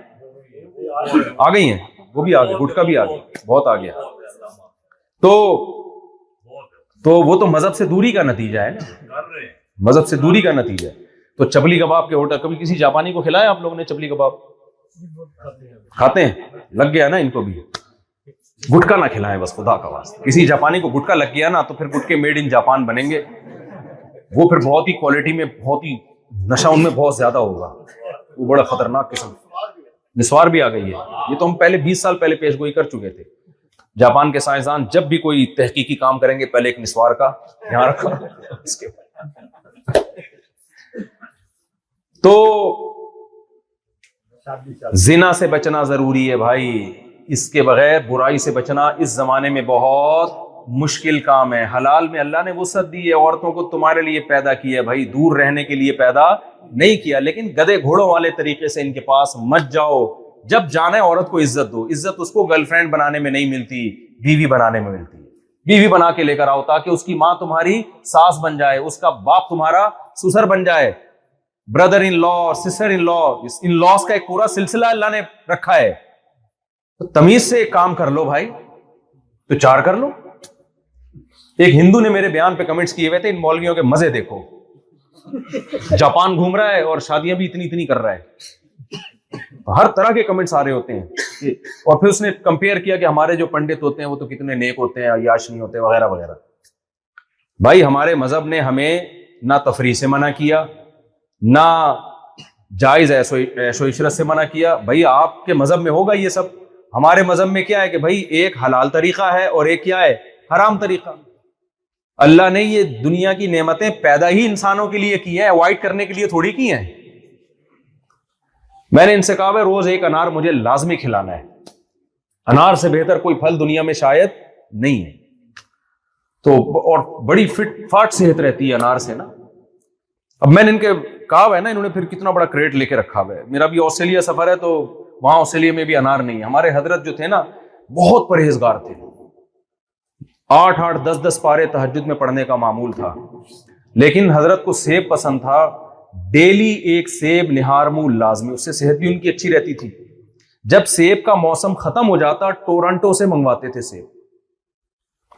A: آ گئی ہیں, وہ بھی آ گئے, گٹکا بھی آ گیا, بہت آ گیا. تو وہ تو مذہب سے دوری کا نتیجہ ہے نا, مذہب سے دوری کا نتیجہ ہے. تو چپلی کباب کے ہوٹل, کبھی کسی جاپانی کو کھلایا آپ لوگوں نے چپلی کباب؟ کھاتے ہیں, لگ گیا نا ان کو بھی. گٹکا نہ کھلائیں بس خدا کا واسطہ. کسی جاپانی کو گٹکا لگ گیا نا تو پھر گٹکے میڈ ان جاپان بنیں گے. وہ پھر بہت ہی کوالٹی میں, بہت ہی نشہ ان میں بہت زیادہ ہوگا. وہ بڑا خطرناک قسم. نسوار بھی آ گئی ہے, یہ تو ہم پہلے 20 سال پہلے پیش گوئی کر چکے تھے. جاپان کے سائنسدان جب بھی کوئی تحقیقی کام کریں گے پہلے ایک نسوار کا یہاں رکھا. تو زنا سے بچنا ضروری ہے بھائی, اس کے بغیر برائی سے بچنا اس زمانے میں بہت مشکل کام ہے. حلال میں اللہ نے وسعت دی ہے, عورتوں کو تمہارے لیے پیدا کیا ہے بھائی, دور رہنے کے لیے پیدا نہیں کیا. لیکن گدے گھوڑوں والے طریقے سے ان کے پاس مت جاؤ. جب جانا ہے عورت کو عزت دو. عزت اس کو گرل فرینڈ بنانے میں نہیں ملتی, بیوی بنانے میں ملتی ہے. بیوی بنا کے لے کر آؤ تاکہ اس کی ماں تمہاری ساس بن جائے, اس کا باپ تمہارا سسر بن جائے, brother in law, sister in لا. ان لاس کا ایک پورا سلسلہ اللہ نے رکھا ہے. تو تمیز سے ایک کام کر لو بھائی, تو 4 کر لو. ایک ہندو نے میرے بیان پہ کمنٹس کیے ہوئے تھے, ان مولویوں کے مزے دیکھو, جاپان گھوم رہا ہے اور شادیاں بھی اتنی کر رہا ہے. ہر طرح کے کمنٹس آ رہے ہوتے ہیں. اور پھر اس نے کمپیئر کیا کہ ہمارے جو پنڈت ہوتے ہیں وہ تو کتنے نیک ہوتے ہیں, عیاش نہیں ہوتے وغیرہ وغیرہ. بھائی ہمارے مذہب نے ہمیں نہ تفریح سے منع کیا, نہ جائز عیش و عشرت سے منع کیا. بھائی آپ کے مذہب میں ہوگا یہ سب, ہمارے مذہب میں کیا ہے کہ بھائی ایک حلال طریقہ ہے اور ایک کیا ہے, حرام طریقہ. اللہ نے یہ دنیا کی نعمتیں پیدا ہی انسانوں کے لیے کی ہیں، اوائڈ کرنے کے لیے تھوڑی کی ہیں. میں نے ان سے کہا ہے روز ایک انار مجھے لازمی کھلانا ہے، انار سے بہتر کوئی پھل دنیا میں شاید نہیں ہے. تو اور بڑی فٹ فاٹ صحت رہتی ہے انار سے نا. اب میں نے ان کے کہا ہے نا، انہوں نے پھر کتنا بڑا کریٹ لے کے رکھا ہوا ہے. میرا بھی آسٹریلیا سفر ہے تو وہاں آسٹریلیا میں بھی انار نہیں ہے. ہمارے حضرت جو تھے نا بہت پرہیزگار تھے، 8 10 پارے تہجد میں پڑھنے کا معمول تھا، لیکن حضرت کو سیب پسند تھا. ڈیلی ایک سیب نہارمو لازمی، اس سے صحت بھی ان کی اچھی رہتی تھی. جب سیب کا موسم ختم ہو جاتا ٹورنٹو سے منگواتے تھے سیب.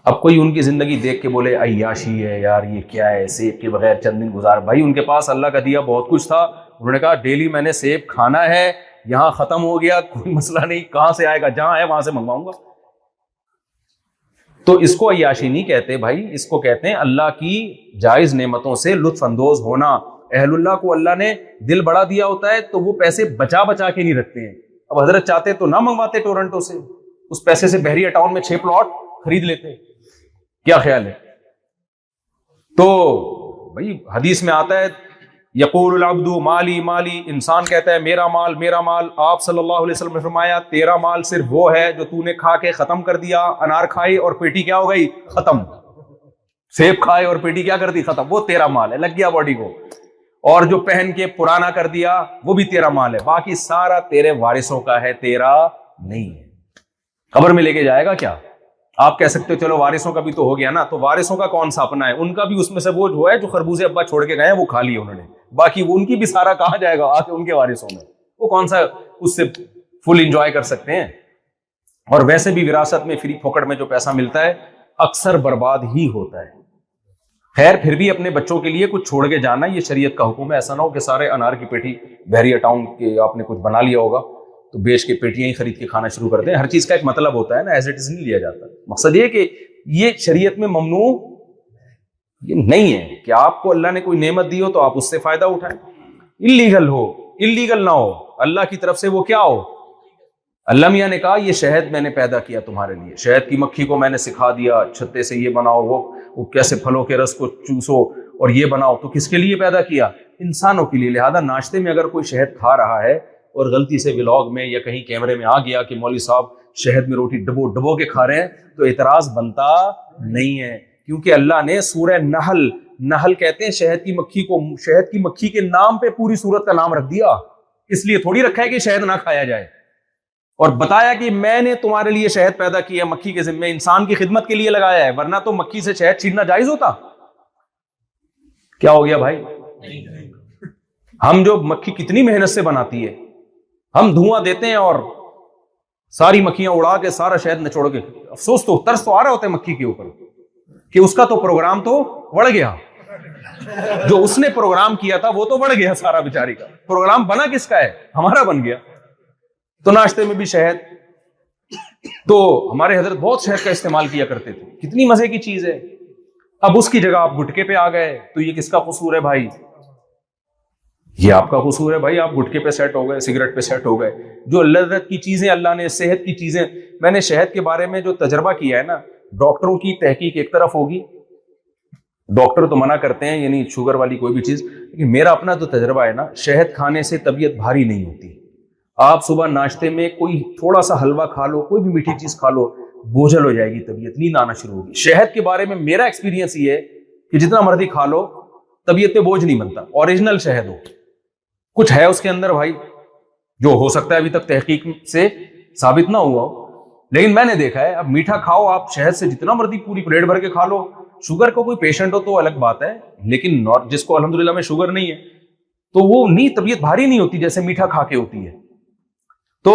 A: اب کوئی ان کی زندگی دیکھ کے بولے عیاشی ہے یار، یہ کیا ہے سیب کے بغیر چند دن گزار. بھائی ان کے پاس اللہ کا دیا بہت کچھ تھا. انہوں نے کہا ڈیلی میں نے سیب کھانا ہے، یہاں ختم ہو گیا کوئی مسئلہ نہیں، کہاں سے آئے گا، جہاں ہے وہاں سے منگواؤں گا. تو اس کو عیاشی نہیں کہتے بھائی، اس کو کہتے ہیں اللہ کی جائز نعمتوں سے لطف اندوز ہونا. اہل اللہ کو اللہ نے دل بڑا دیا ہوتا ہے تو وہ پیسے بچا بچا کے نہیں رکھتے ہیں. اب حضرت چاہتے تو نہ منگواتے ٹورنٹو سے، اس پیسے سے بحریہ ٹاؤن میں 6 پلاٹ خرید لیتے. کیا خیال ہے؟ تو بھائی حدیث میں آتا ہے یقول العبد مالی مالی، انسان کہتا ہے میرا مال میرا مال. آپ صلی اللہ علیہ وسلم نے فرمایا تیرا مال صرف وہ ہے جو تو نے کھا کے ختم کر دیا. انار کھائی اور پیٹی کیا ہو گئی ختم، سیب کھائے اور پیٹی کیا کر دی ختم، وہ تیرا مال ہے، لگ گیا باڈی کو. اور جو پہن کے پرانا کر دیا وہ بھی تیرا مال ہے، باقی سارا تیرے وارثوں کا ہے، تیرا نہیں ہے. قبر میں لے کے جائے گا کیا؟ آپ کہہ سکتے ہو چلو وارثوں کا بھی تو ہو گیا نا، تو وارثوں کا کون سا اپنا ہے؟ ان کا بھی اس میں سے وہ جو ہے جو خربوزے ابا چھوڑ کے گئے ہیں وہ کھا لیے انہوں نے، باقی وہ ان کی بھی سارا کہاں جائے گا آ کے ان کے وارثوں میں. وہ کون سا اس سے فل انجوائے کر سکتے ہیں؟ اور ویسے بھی وراثت میں فری پھوکٹ میں جو پیسہ ملتا ہے اکثر برباد ہی ہوتا ہے. خیر پھر بھی اپنے بچوں کے لیے کچھ چھوڑ کے جانا، یہ شریعت کا حکم ہے. ایسا نہ ہو کہ سارے انار کی پیٹی بحریہ ٹاؤن کے آپ نے کچھ بنا لیا ہوگا تو بیچ کے پیٹیاں ہی خرید کے کھانا شروع کر دیں. ہر چیز کا ایک مطلب ہوتا ہے نا، ایز اٹ از نہیں لیا جاتا. مقصد یہ کہ یہ شریعت میں ممنوع یہ نہیں ہے کہ آپ کو اللہ نے کوئی نعمت دی ہو تو آپ اس سے فائدہ اٹھائیں. انلیگل ہو، انلیگل نہ ہو، اللہ کی طرف سے وہ کیا ہو. اللہ میاں نے کہا یہ شہد میں نے پیدا کیا تمہارے لیے، شہد کی مکھی کو میں نے سکھا دیا چھتے سے یہ بناؤ، وہ کیسے پھلوں کے رس کو چوسو اور یہ بناؤ. تو کس کے لیے پیدا کیا؟ انسانوں کے لیے. لہذا ناشتے میں اگر کوئی شہد کھا رہا ہے اور غلطی سے ولاگ میں یا کہیں کیمرے میں آ گیا کہ مولوی صاحب شہد میں روٹی ڈبو ڈبو کے کھا رہے ہیں، تو اعتراض بنتا نہیں ہے، کیونکہ اللہ نے سورہ نحل کہتے ہیں شہد کی مکھی کو، شہد کی مکھی کے نام پہ پوری سورت کا نام رکھ دیا. اس لیے تھوڑی رکھا ہے کہ شہد نہ کھایا جائے، اور بتایا کہ میں نے تمہارے لیے شہد پیدا کیا مکھی کے ذمہ، انسان کی خدمت کے لیے لگایا ہے، ورنہ تو مکھی سے شہد چھیننا جائز ہوتا. کیا ہو گیا بھائی؟ ہم جو مکھی کتنی محنت سے بناتی ہے، ہم دھواں دیتے ہیں اور ساری مکھیاں اڑا کے سارا شہد نچوڑ کے. افسوس تو ترس تو آ رہا ہوتا ہے مکھی کے اوپر کہ اس کا تو پروگرام تو بڑھ گیا، جو اس نے پروگرام کیا تھا وہ تو بڑھ گیا سارا. بیچاری کا پروگرام بنا کس کا ہے؟ ہمارا بن گیا. تو ناشتے میں بھی شہد، تو ہمارے حضرت بہت شہد کا استعمال کیا کرتے تھے، کتنی مزے کی چیز ہے. اب اس کی جگہ آپ گٹکے پہ آ گئے تو یہ کس کا قصور ہے بھائی؟ یہ آپ کا قصور ہے بھائی. آپ گٹکے پہ سیٹ ہو گئے، سگریٹ پہ سیٹ ہو گئے. جو لذت کی چیزیں اللہ نے، صحت کی چیزیں، میں نے شہد کے بارے میں جو تجربہ کیا ہے نا، ڈاکٹروں کی تحقیق ایک طرف ہوگی، ڈاکٹر تو منع کرتے ہیں یعنی شوگر والی کوئی بھی چیز، لیکن میرا اپنا جو تجربہ ہے نا، شہد کھانے سے طبیعت بھاری نہیں ہوتی. آپ صبح ناشتے میں کوئی تھوڑا سا حلوہ کھا لو، کوئی بھی میٹھی چیز کھا لو، بوجھل ہو جائے گی طبیعت، نیند آنا شروع ہوگی. شہد کے بارے میں میرا ایکسپیرینس یہ ہے کہ جتنا مرضی کھا لو طبیعت پہ بوجھ نہیں بنتا. اوریجنل شہد ہو، کچھ ہے اس کے اندر بھائی جو ہو سکتا ہے ابھی تک تحقیق سے ثابت نہ ہوا ہو، لیکن میں نے دیکھا ہے. اب میٹھا کھاؤ آپ شہد سے جتنا مرضی پوری پلیٹ بھر کے کھا لو. شوگر کا کوئی پیشنٹ ہو تو الگ بات ہے، لیکن جس کو الحمدللہ میں شوگر نہیں ہے تو وہ نہیں، طبیعت بھاری نہیں ہوتی جیسے میٹھا کھا کے ہوتی ہے. تو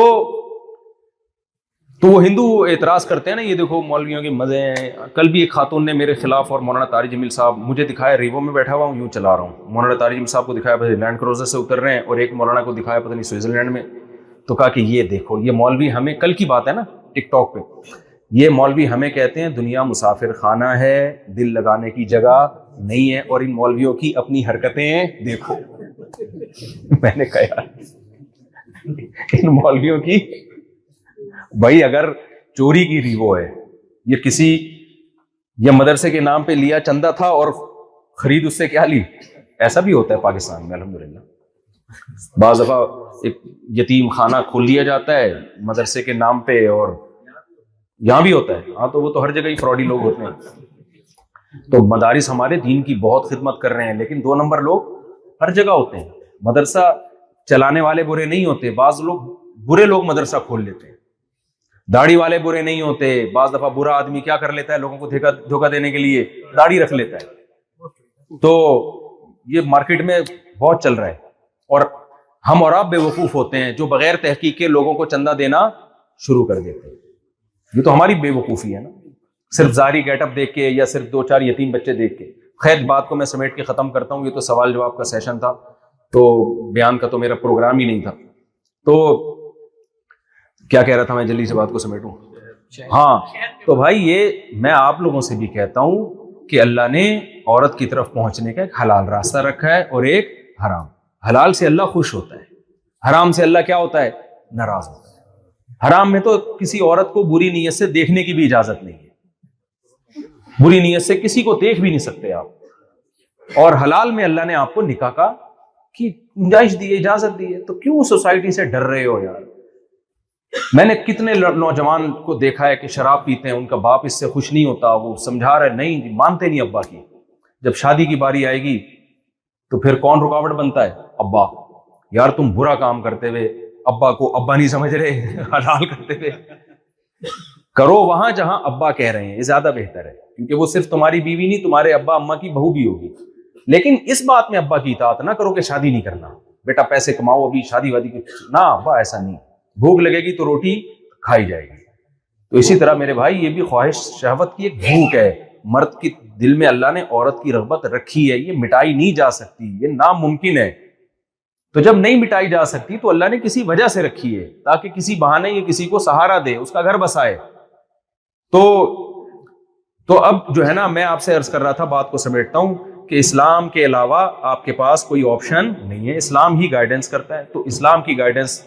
A: وہ ہندو اعتراض کرتے ہیں نا، یہ دیکھو مولویوں کے مزے ہیں. کل بھی ایک خاتون نے میرے خلاف، اور مولانا طارق جمیل صاحب مجھے دکھایا ریوو میں بیٹھا ہوا ہوں یوں چلا رہا ہوں، مولانا طارق جمیل صاحب کو دکھایا لینڈ کروزر سے اتر رہے ہیں، اور ایک مولانا کو دکھایا پتہ نہیں سوئٹزرلینڈ میں. تو کہا کہ یہ دیکھو یہ مولوی ہمیں، کل کی بات ہے نا ٹک ٹاک پہ، یہ مولوی ہمیں کہتے ہیں دنیا مسافر خانہ ہے، دل لگانے کی جگہ نہیں ہے، اور ان مولویوں کی اپنی حرکتیں دیکھو. میں نے کہا یار ان مولویوں کی، بھائی اگر چوری کی ریوو ہے، یہ کسی یا مدرسے کے نام پہ لیا چندہ تھا اور خرید اس سے کیا لی. ایسا بھی ہوتا ہے پاکستان میں الحمدللہ. بعض دفعہ ایک یتیم خانہ کھول لیا جاتا ہے مدرسے کے نام پہ, اور یہاں بھی ہوتا ہے. ہاں تو وہ تو ہر جگہ ہی فراڈی لوگ ہوتے ہیں. تو مدارس ہمارے دین کی بہت خدمت کر رہے ہیں, لیکن 2 نمبر لوگ ہر جگہ ہوتے ہیں. مدرسہ چلانے والے برے نہیں ہوتے, بعض لوگ برے لوگ مدرسہ کھول لیتے ہیں. داڑھی والے برے نہیں ہوتے, بعض دفعہ برا آدمی کیا کر لیتا ہے, لوگوں کو دھوکہ دینے کے لیے داڑھی رکھ لیتا ہے. تو یہ مارکیٹ میں بہت چل رہا ہے, اور ہم اور آپ بے وقوف ہوتے ہیں جو بغیر تحقیق کے لوگوں کو چندہ دینا شروع کر دیتے ہیں. یہ تو ہماری بے وقوفی ہے نا, صرف ظاہری گیٹ اپ دیکھ کے یا صرف 2-4 یتیم بچے دیکھ کے. خیر بات کو میں سمیٹ کے ختم کرتا ہوں, یہ تو سوال جواب کا سیشن تھا, تو بیان کا تو میرا پروگرام ہی نہیں تھا. تو کیا کہہ رہا تھا میں, جلدی سے بات کو سمیٹوں. ہاں تو بھائی یہ میں آپ لوگوں سے بھی کہتا ہوں کہ اللہ نے عورت کی طرف پہنچنے کا ایک حلال راستہ رکھا ہے اور ایک حرام. حلال سے اللہ خوش ہوتا ہے, حرام سے اللہ کیا ہوتا ہے, ناراض ہوتا ہے. حرام میں تو کسی عورت کو بری نیت سے دیکھنے کی بھی اجازت نہیں ہے, بری نیت سے کسی کو دیکھ بھی نہیں سکتے آپ. اور حلال میں اللہ نے آپ کو نکاح کا کی گنجائش دی ہے, اجازت دی ہے. تو کیوں سوسائٹی سے ڈر رہے ہو یار؟ میں نے کتنے نوجوان کو دیکھا ہے کہ شراب پیتے ہیں, ان کا باپ اس سے خوش نہیں ہوتا, وہ سمجھا رہا ہے, نہیں مانتے نہیں ابا کی. جب شادی کی باری آئے گی تو پھر کون رکاوٹ بنتا ہے, ابا. یار تم برا کام کرتے ہوئے ابا کو ابا نہیں سمجھ رہے, حلال کرتے ہوئے کرو وہاں جہاں ابا کہہ رہے ہیں, یہ زیادہ بہتر ہے, کیونکہ وہ صرف تمہاری بیوی نہیں, تمہارے ابا اما کی بہو بھی ہوگی. لیکن اس بات میں ابا کی اطاعت نہ کرو کہ شادی نہیں کرنا, بیٹا پیسے کماؤ, ابھی شادی وادی کی نہ. ابا ایسا نہیں, بھوک لگے گی تو روٹی کھائی جائے گی. تو اسی طرح میرے بھائی یہ بھی خواہش شہوت کی ایک بھوک ہے. مرد کی دل میں اللہ نے عورت کی رغبت رکھی ہے, یہ مٹائی نہیں جا سکتی, یہ ناممکن ہے. تو جب نہیں مٹائی جا سکتی تو اللہ نے کسی وجہ سے رکھی ہے, تاکہ کسی بہانے یہ کسی کو سہارا دے, اس کا گھر بسائے. تو اب جو ہے نا, میں آپ سے عرض کر رہا تھا, بات کو سمیٹتا ہوں کہ اسلام کے علاوہ آپ کے پاس کوئی آپشن نہیں ہے. اسلام ہی گائیڈنس کرتا ہے. تو اسلام کی گائیڈنس,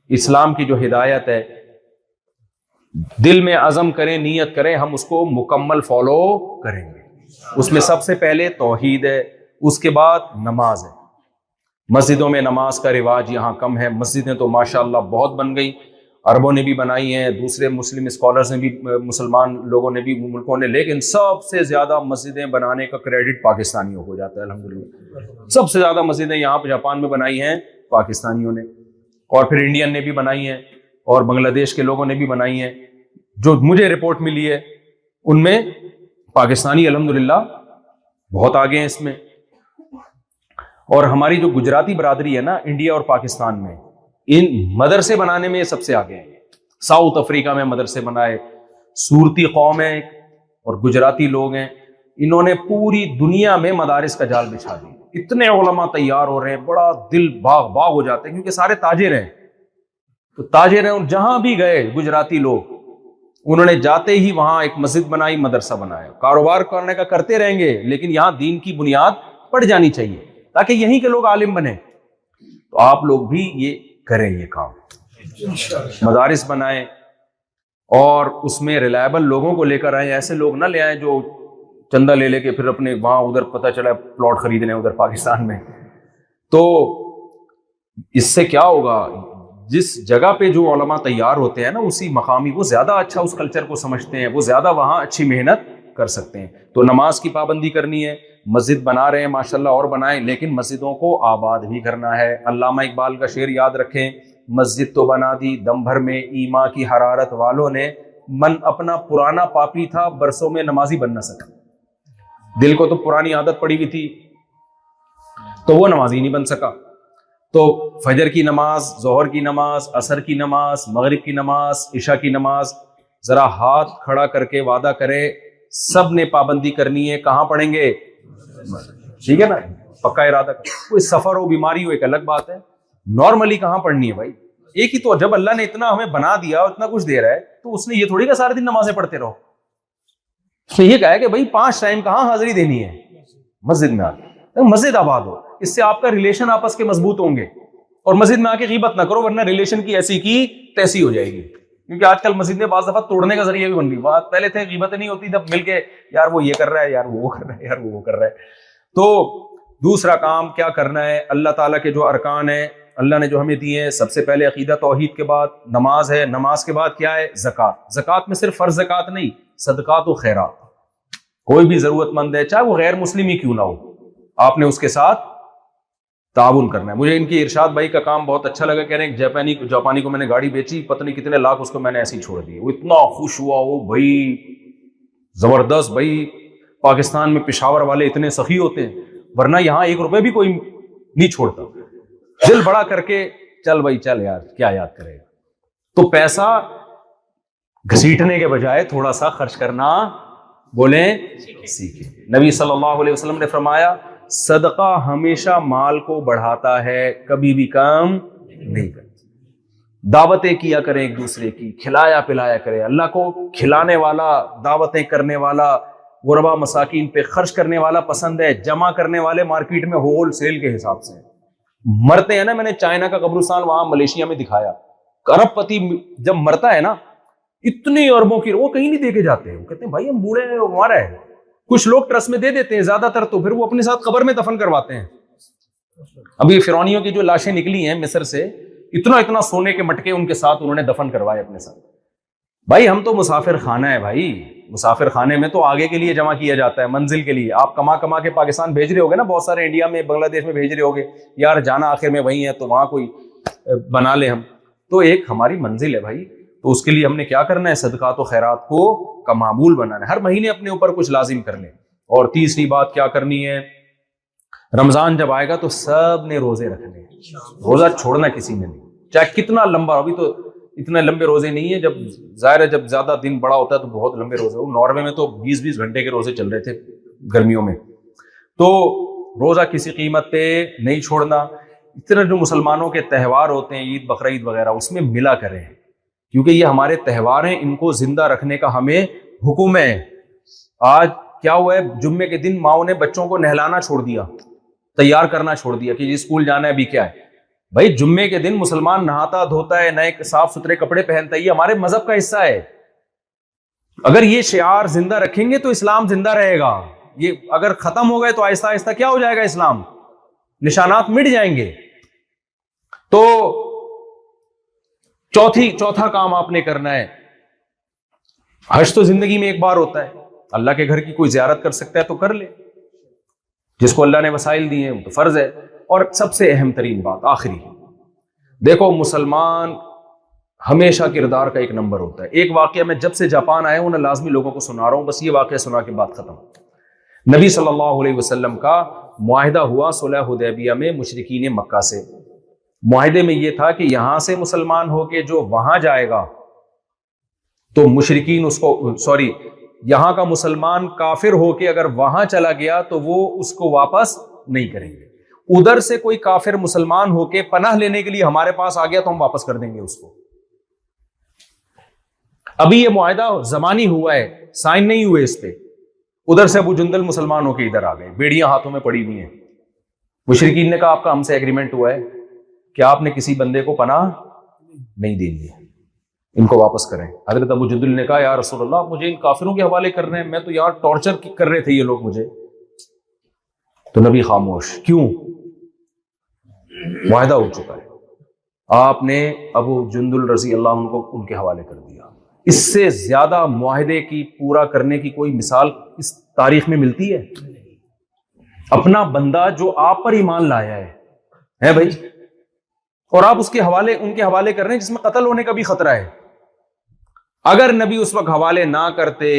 A: اسلام کی جو ہدایت ہے, دل میں عزم کریں, نیت کریں, ہم اس کو مکمل فالو کریں گے. اس میں سب سے پہلے توحید ہے, اس کے بعد نماز ہے. مسجدوں میں نماز کا رواج یہاں کم ہے. مسجدیں تو ماشاءاللہ بہت بن گئی, عربوں نے بھی بنائی ہیں, دوسرے مسلم اسکالرز نے بھی, مسلمان لوگوں نے بھی, ملکوں نے, لیکن سب سے زیادہ مسجدیں بنانے کا کریڈٹ پاکستانیوں کو جاتا ہے الحمدللہ. سب سے زیادہ مسجدیں یہاں پہ جاپان میں بنائی ہیں پاکستانیوں نے, اور پھر انڈین نے بھی بنائی ہیں, اور بنگلہ دیش کے لوگوں نے بھی بنائی ہیں. جو مجھے رپورٹ ملی ہے ان میں پاکستانی الحمدللہ بہت آگے ہیں اس میں. اور ہماری جو گجراتی برادری ہے نا انڈیا اور پاکستان میں, ان مدرسے بنانے میں سب سے آگے ہیں. ساؤتھ افریقہ میں مدرسے بنائے, صورتی قوم ہے اور گجراتی لوگ ہیں, انہوں نے پوری دنیا میں مدارس کا جال بچھا دیا. اتنے علماء تیار ہو رہے ہیں, بڑا دل باغ باغ ہو جاتے ہیں, کیونکہ سارے تاجر ہیں. تو تاجر ہیں, جہاں بھی گئے گجراتی لوگ, انہوں نے جاتے ہی وہاں ایک مسجد بنائی, مدرسہ بنایا. کاروبار کرنے کا کرتے رہیں گے, لیکن یہاں دین کی بنیاد پڑ جانی چاہیے تاکہ یہیں کے لوگ عالم بنیں. تو آپ لوگ بھی یہ کریں, یہ کام مدارس بنائیں, اور اس میں ریلائبل لوگوں کو لے کر آئیں. ایسے لوگ نہ لے آئیں جو چندہ لے لے کے پھر اپنے وہاں ادھر پتہ چلا پلاٹ خرید رہے ہیں ادھر پاکستان میں. تو اس سے کیا ہوگا, جس جگہ پہ جو علماء تیار ہوتے ہیں نا, اسی مقامی, وہ زیادہ اچھا اس کلچر کو سمجھتے ہیں, وہ زیادہ وہاں اچھی محنت کر سکتے ہیں. تو نماز کی پابندی کرنی ہے. مسجد بنا رہے ہیں ماشاءاللہ, اور بنائیں, لیکن مسجدوں کو آباد بھی کرنا ہے. علامہ اقبال کا شعر یاد رکھیں, مسجد تو بنا دی دم بھر میں ایما کی حرارت والوں نے, من اپنا پرانا پاپی تھا برسوں میں نمازی بن نہ سکا. دل کو تو پرانی عادت پڑی ہوئی تھی تو وہ نمازی نہیں بن سکا. تو فجر کی نماز, ظہر کی نماز, عصر کی نماز, مغرب کی نماز, عشاء کی نماز, ذرا ہاتھ کھڑا کر کے وعدہ کرے, سب نے پابندی کرنی ہے. کہاں پڑھیں گے؟ ٹھیک ہے نا, پکا ارادہ. کوئی سفر ہو, بیماری ہو, ایک الگ بات ہے. نارملی کہاں پڑھنی ہے بھائی؟ ایک ہی تو, جب اللہ نے اتنا ہمیں بنا دیا اور اتنا کچھ دے رہا ہے, تو اس نے یہ تھوڑی کہ سارے دن نمازیں پڑھتے رہو. اس نے یہ کہا ہے کہ بھائی 5 ٹائم کہاں حاضری دینی ہے, مسجد میں آ کے. مسجد آباد ہو, اس سے آپ کا ریلیشن آپس کے مضبوط ہوں گے. اور مسجد میں آ کے غیبت نہ کرو, ورنہ ریلیشن کی ایسی کی تیسی ہو جائے گی. کیونکہ آج کل مسجدیں بعض دفعہ توڑنے کا ذریعہ بھی بن گئی. بات پہلے تھے غیبتیں نہیں ہوتی, جب مل کے یار وہ یہ کر رہا ہے, یار وہ کر رہا ہے, یار وہ کر رہا ہے. تو دوسرا کام کیا کرنا ہے, اللہ تعالیٰ کے جو ارکان ہیں اللہ نے جو ہمیں دیے ہیں, سب سے پہلے عقیدہ توحید کے بعد نماز ہے, نماز کے بعد کیا ہے, زکوٰۃ. زکوٰۃ میں صرف فرض زکوٰۃ نہیں, صدقات و خیرات. کوئی بھی ضرورت مند ہے چاہے وہ غیر مسلم ہی کیوں نہ ہو, آپ نے اس کے ساتھ تعاون کرنا ہے. مجھے ان کی ارشاد بھائی کا کام بہت اچھا لگا. کہہ رہے ہیں جاپانی کو میں نے گاڑی بیچی, پتہ نہیں کتنے لاکھ اس کو میں نے ایسے ہی چھوڑ دیے. وہ اتنا خوش ہوا, وہ بھائی زبردست. بھائی پاکستان میں پشاور والے اتنے سخی ہوتے ہیں, ورنہ یہاں 1 روپے بھی کوئی نہیں چھوڑتا. دل بڑا کر کے چل بھائی چل یار کیا یاد کرے گا. تو پیسہ گھسیٹنے کے بجائے تھوڑا سا خرچ کرنا بولیں سیکھیں. نبی صلی اللہ علیہ وسلم نے فرمایا صدقہ ہمیشہ مال کو بڑھاتا ہے, کبھی بھی کم نہیں کرتا. دعوتیں کیا کریں ایک دوسرے کی, کھلایا پلایا کریں. اللہ کو کھلانے والا, دعوتیں کرنے والا, غربا مساکین پہ خرچ کرنے والا پسند ہے. جمع کرنے والے مارکیٹ میں ہول سیل کے حساب سے مرتے ہیں نا. میں نے چائنا کا قبرستان وہاں ملیشیا میں دکھایا. ارب پتی جب مرتا ہے نا, اتنی اربوں کی, وہ کہیں نہیں دے کے جاتے ہیں. وہ کہتے ہیں بھائی ہم بوڑھے ہیں, ہمارا ہے. کچھ لوگ ٹرسٹ میں دے دیتے ہیں, زیادہ تر تو پھر وہ اپنے ساتھ قبر میں دفن کرواتے ہیں. ابھی فرعونیوں کی جو لاشیں نکلی ہیں مصر سے, اتنا سونے کے مٹکے ان کے ساتھ انہوں نے دفن کروائے اپنے ساتھ. بھائی ہم تو مسافر خانہ ہے بھائی. مسافر خانے میں تو آگے کے لیے جمع کیا جاتا ہے, منزل کے لیے. آپ کما کے پاکستان بھیج رہے ہوگے نا, بہت سارے انڈیا میں بنگلہ دیش میں بھیج رہے ہوگے, یار جانا آخر میں وہی ہے تو وہاں کوئی بنا لے ہم. تو ایک ہماری منزل ہے بھائی, تو اس کے لیے ہم نے کیا کرنا ہے, صدقات و خیرات کو کا معمول بنانا ہے. ہر مہینے اپنے اوپر کچھ لازم کر لیں. اور تیسری بات کیا کرنی ہے, رمضان جب آئے گا تو سب نے روزے رکھنے. روزہ چھوڑنا کسی نے نہیں, چاہے کتنا لمبا. ابھی تو اتنے لمبے روزے نہیں ہیں, جب ظاہر ہے جب زیادہ دن بڑا ہوتا ہے تو بہت لمبے روزے. ناروے میں تو 20 گھنٹے کے روزے چل رہے تھے گرمیوں میں. تو روزہ کسی قیمت پہ نہیں چھوڑنا. اتنے جو مسلمانوں کے تہوار ہوتے ہیں, عید بقرعید وغیرہ, اس میں ملا کریں, کیونکہ یہ ہمارے تہوار ہیں, ان کو زندہ رکھنے کا ہمیں حکم ہے. آج کیا ہوا ہے, جمعے کے دن ماؤں نے بچوں کو نہلانا چھوڑ دیا, تیار کرنا چھوڑ دیا کہ اسکول جانا ہے. ابھی کیا ہے بھائی, جمعے کے دن مسلمان نہاتا دھوتا ہے, نئے صاف ستھرے کپڑے پہنتا ہے, یہ ہمارے مذہب کا حصہ ہے. اگر یہ شعار زندہ رکھیں گے تو اسلام زندہ رہے گا. یہ اگر ختم ہو گئے تو آہستہ آہستہ کیا ہو جائے گا, اسلام نشانات مٹ جائیں گے. تو چوتھا کام آپ نے کرنا ہے, حج تو زندگی میں ایک بار ہوتا ہے. اللہ کے گھر کی کوئی زیارت کر سکتا ہے تو کر لے, جس کو اللہ نے وسائل دیے ہیں وہ تو فرض ہے. اور سب سے اہم ترین بات آخری, دیکھو مسلمان ہمیشہ کردار کا ایک نمبر ہوتا ہے. ایک واقعہ میں جب سے جاپان آیا ہوں نا, لازمی لوگوں کو سنا رہا ہوں, بس یہ واقعہ سنا کے بعد ختم. نبی صلی اللہ علیہ وسلم کا معاہدہ ہوا صلح حدیبیہ میں مشرکین مکہ سے. معاہدے میں یہ تھا کہ یہاں سے مسلمان ہو کے جو وہاں جائے گا تو مشرکین اس کو یہاں کا مسلمان کافر ہو کے اگر وہاں چلا گیا تو وہ اس کو واپس نہیں کریں گے. ادھر سے کوئی کافر مسلمان ہو کے پناہ لینے کے لیے ہمارے پاس آ گیا تو ہم واپس کر دیں گے اس کو. ابھی یہ معاہدہ زمانی ہوا ہے, سائن نہیں ہوئے اس پہ. ادھر سے ابو جندل مسلمان ہو کے ادھر آ گئے, بیڑیاں ہاتھوں میں پڑی ہوئی ہیں. مشرکین نے کہا آپ کا ہم سے ایگریمنٹ ہوا ہے کہ آپ نے کسی بندے کو پناہ نہیں دینی ہے, ان کو واپس کریں. حضرت ابو جندل نے کہا یا رسول اللہ مجھے ان کافروں کے حوالے کر رہے ہیں, میں تو یار ٹارچر کر رہے تھے یہ لوگ مجھے. تو نبی خاموش. کیوں؟ معاہدہ ہو چکا ہے. آپ نے ابو جندل رضی اللہ عنہ کو ان کے حوالے کر دیا. اس سے زیادہ معاہدے کی پورا کرنے کی کوئی مثال اس تاریخ میں ملتی ہے؟ اپنا بندہ جو آپ پر ایمان لایا ہے بھائی, اور آپ اس کے حوالے ان کے حوالے کر رہے ہیں جس میں قتل ہونے کا بھی خطرہ ہے. اگر نبی اس وقت حوالے نہ کرتے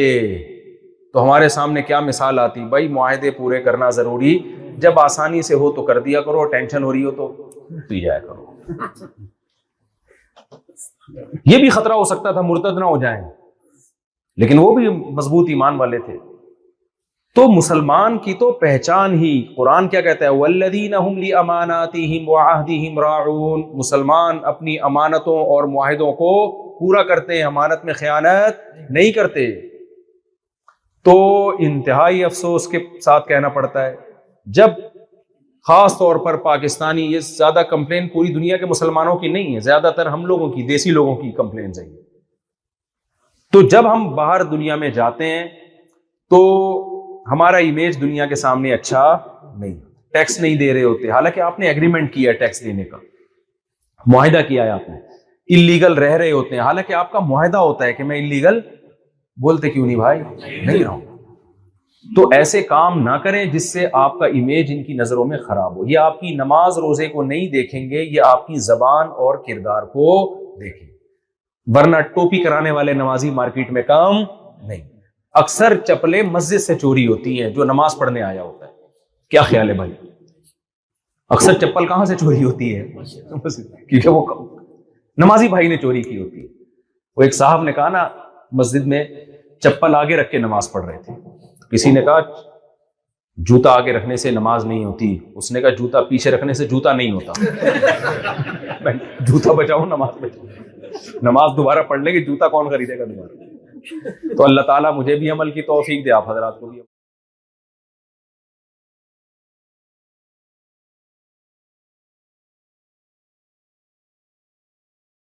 A: تو ہمارے سامنے کیا مثال آتی. بھائی معاہدے پورے کرنا ضروری, جب آسانی سے ہو تو کر دیا کرو, ٹینشن ہو رہی ہو تو پی جایا کرو. یہ بھی خطرہ ہو سکتا تھا مرتد نہ ہو جائیں, لیکن وہ بھی مضبوط ایمان والے تھے. تو مسلمان کی تو پہچان ہی, قرآن کیا کہتا ہے, والذین هم لاماناتہم وعہدہم راعون. مسلمان اپنی امانتوں اور معاہدوں کو پورا کرتے ہیں, امانت میں خیانت نہیں کرتے. تو انتہائی افسوس کے ساتھ کہنا پڑتا ہے, جب خاص طور پر پاکستانی, یہ زیادہ کمپلین پوری دنیا کے مسلمانوں کی نہیں ہے, زیادہ تر ہم لوگوں کی, دیسی لوگوں کی کمپلینز ہیں. تو جب ہم باہر دنیا میں جاتے ہیں تو ہمارا امیج دنیا کے سامنے اچھا نہیں، ٹیکس نہیں دے رہے ہوتے، حالانکہ آپ نے ایگریمنٹ کیا ہے ٹیکس دینے کا، معاہدہ کیا ہے آپ نے، اللیگل رہ رہے ہوتے ہیں، حالانکہ آپ کا معاہدہ ہوتا ہے کہ میں اللیگل، بولتے کیوں نہیں بھائی؟ نہیں رہا ہوں۔ تو ایسے کام نہ کریں جس سے آپ کا امیج ان کی نظروں میں خراب ہو۔ یہ آپ کی نماز روزے کو نہیں دیکھیں گے، یہ آپ کی زبان اور کردار کو دیکھیں گے، ورنہ ٹوپی کرانے والے نمازی مارکیٹ میں کام نہیں۔ اکثر چپلیں مسجد سے چوری ہوتی ہیں جو نماز پڑھنے آیا ہوتا ہے، کیا خیال ہے بھائی؟ اکثر چپل کہاں سے چوری ہوتی ہے؟ کیونکہ وہ نمازی بھائی نے چوری کی ہوتی ہے۔ وہ ایک صاحب نے کہا نا، مسجد میں چپل آگے رکھ کے نماز پڑھ رہے تھے، کسی نے کہا جوتا آگے رکھنے سے نماز نہیں ہوتی، اس نے کہا جوتا پیچھے رکھنے سے جوتا نہیں ہوتا۔ جوتا بچاؤ، نماز بچاؤ، نماز دوبارہ پڑھ لیں گے، جوتا کون خریدے گا دوبارہ؟ تو اللہ تعالیٰ مجھے بھی عمل کی توفیق دے، آپ حضرات کو بھی۔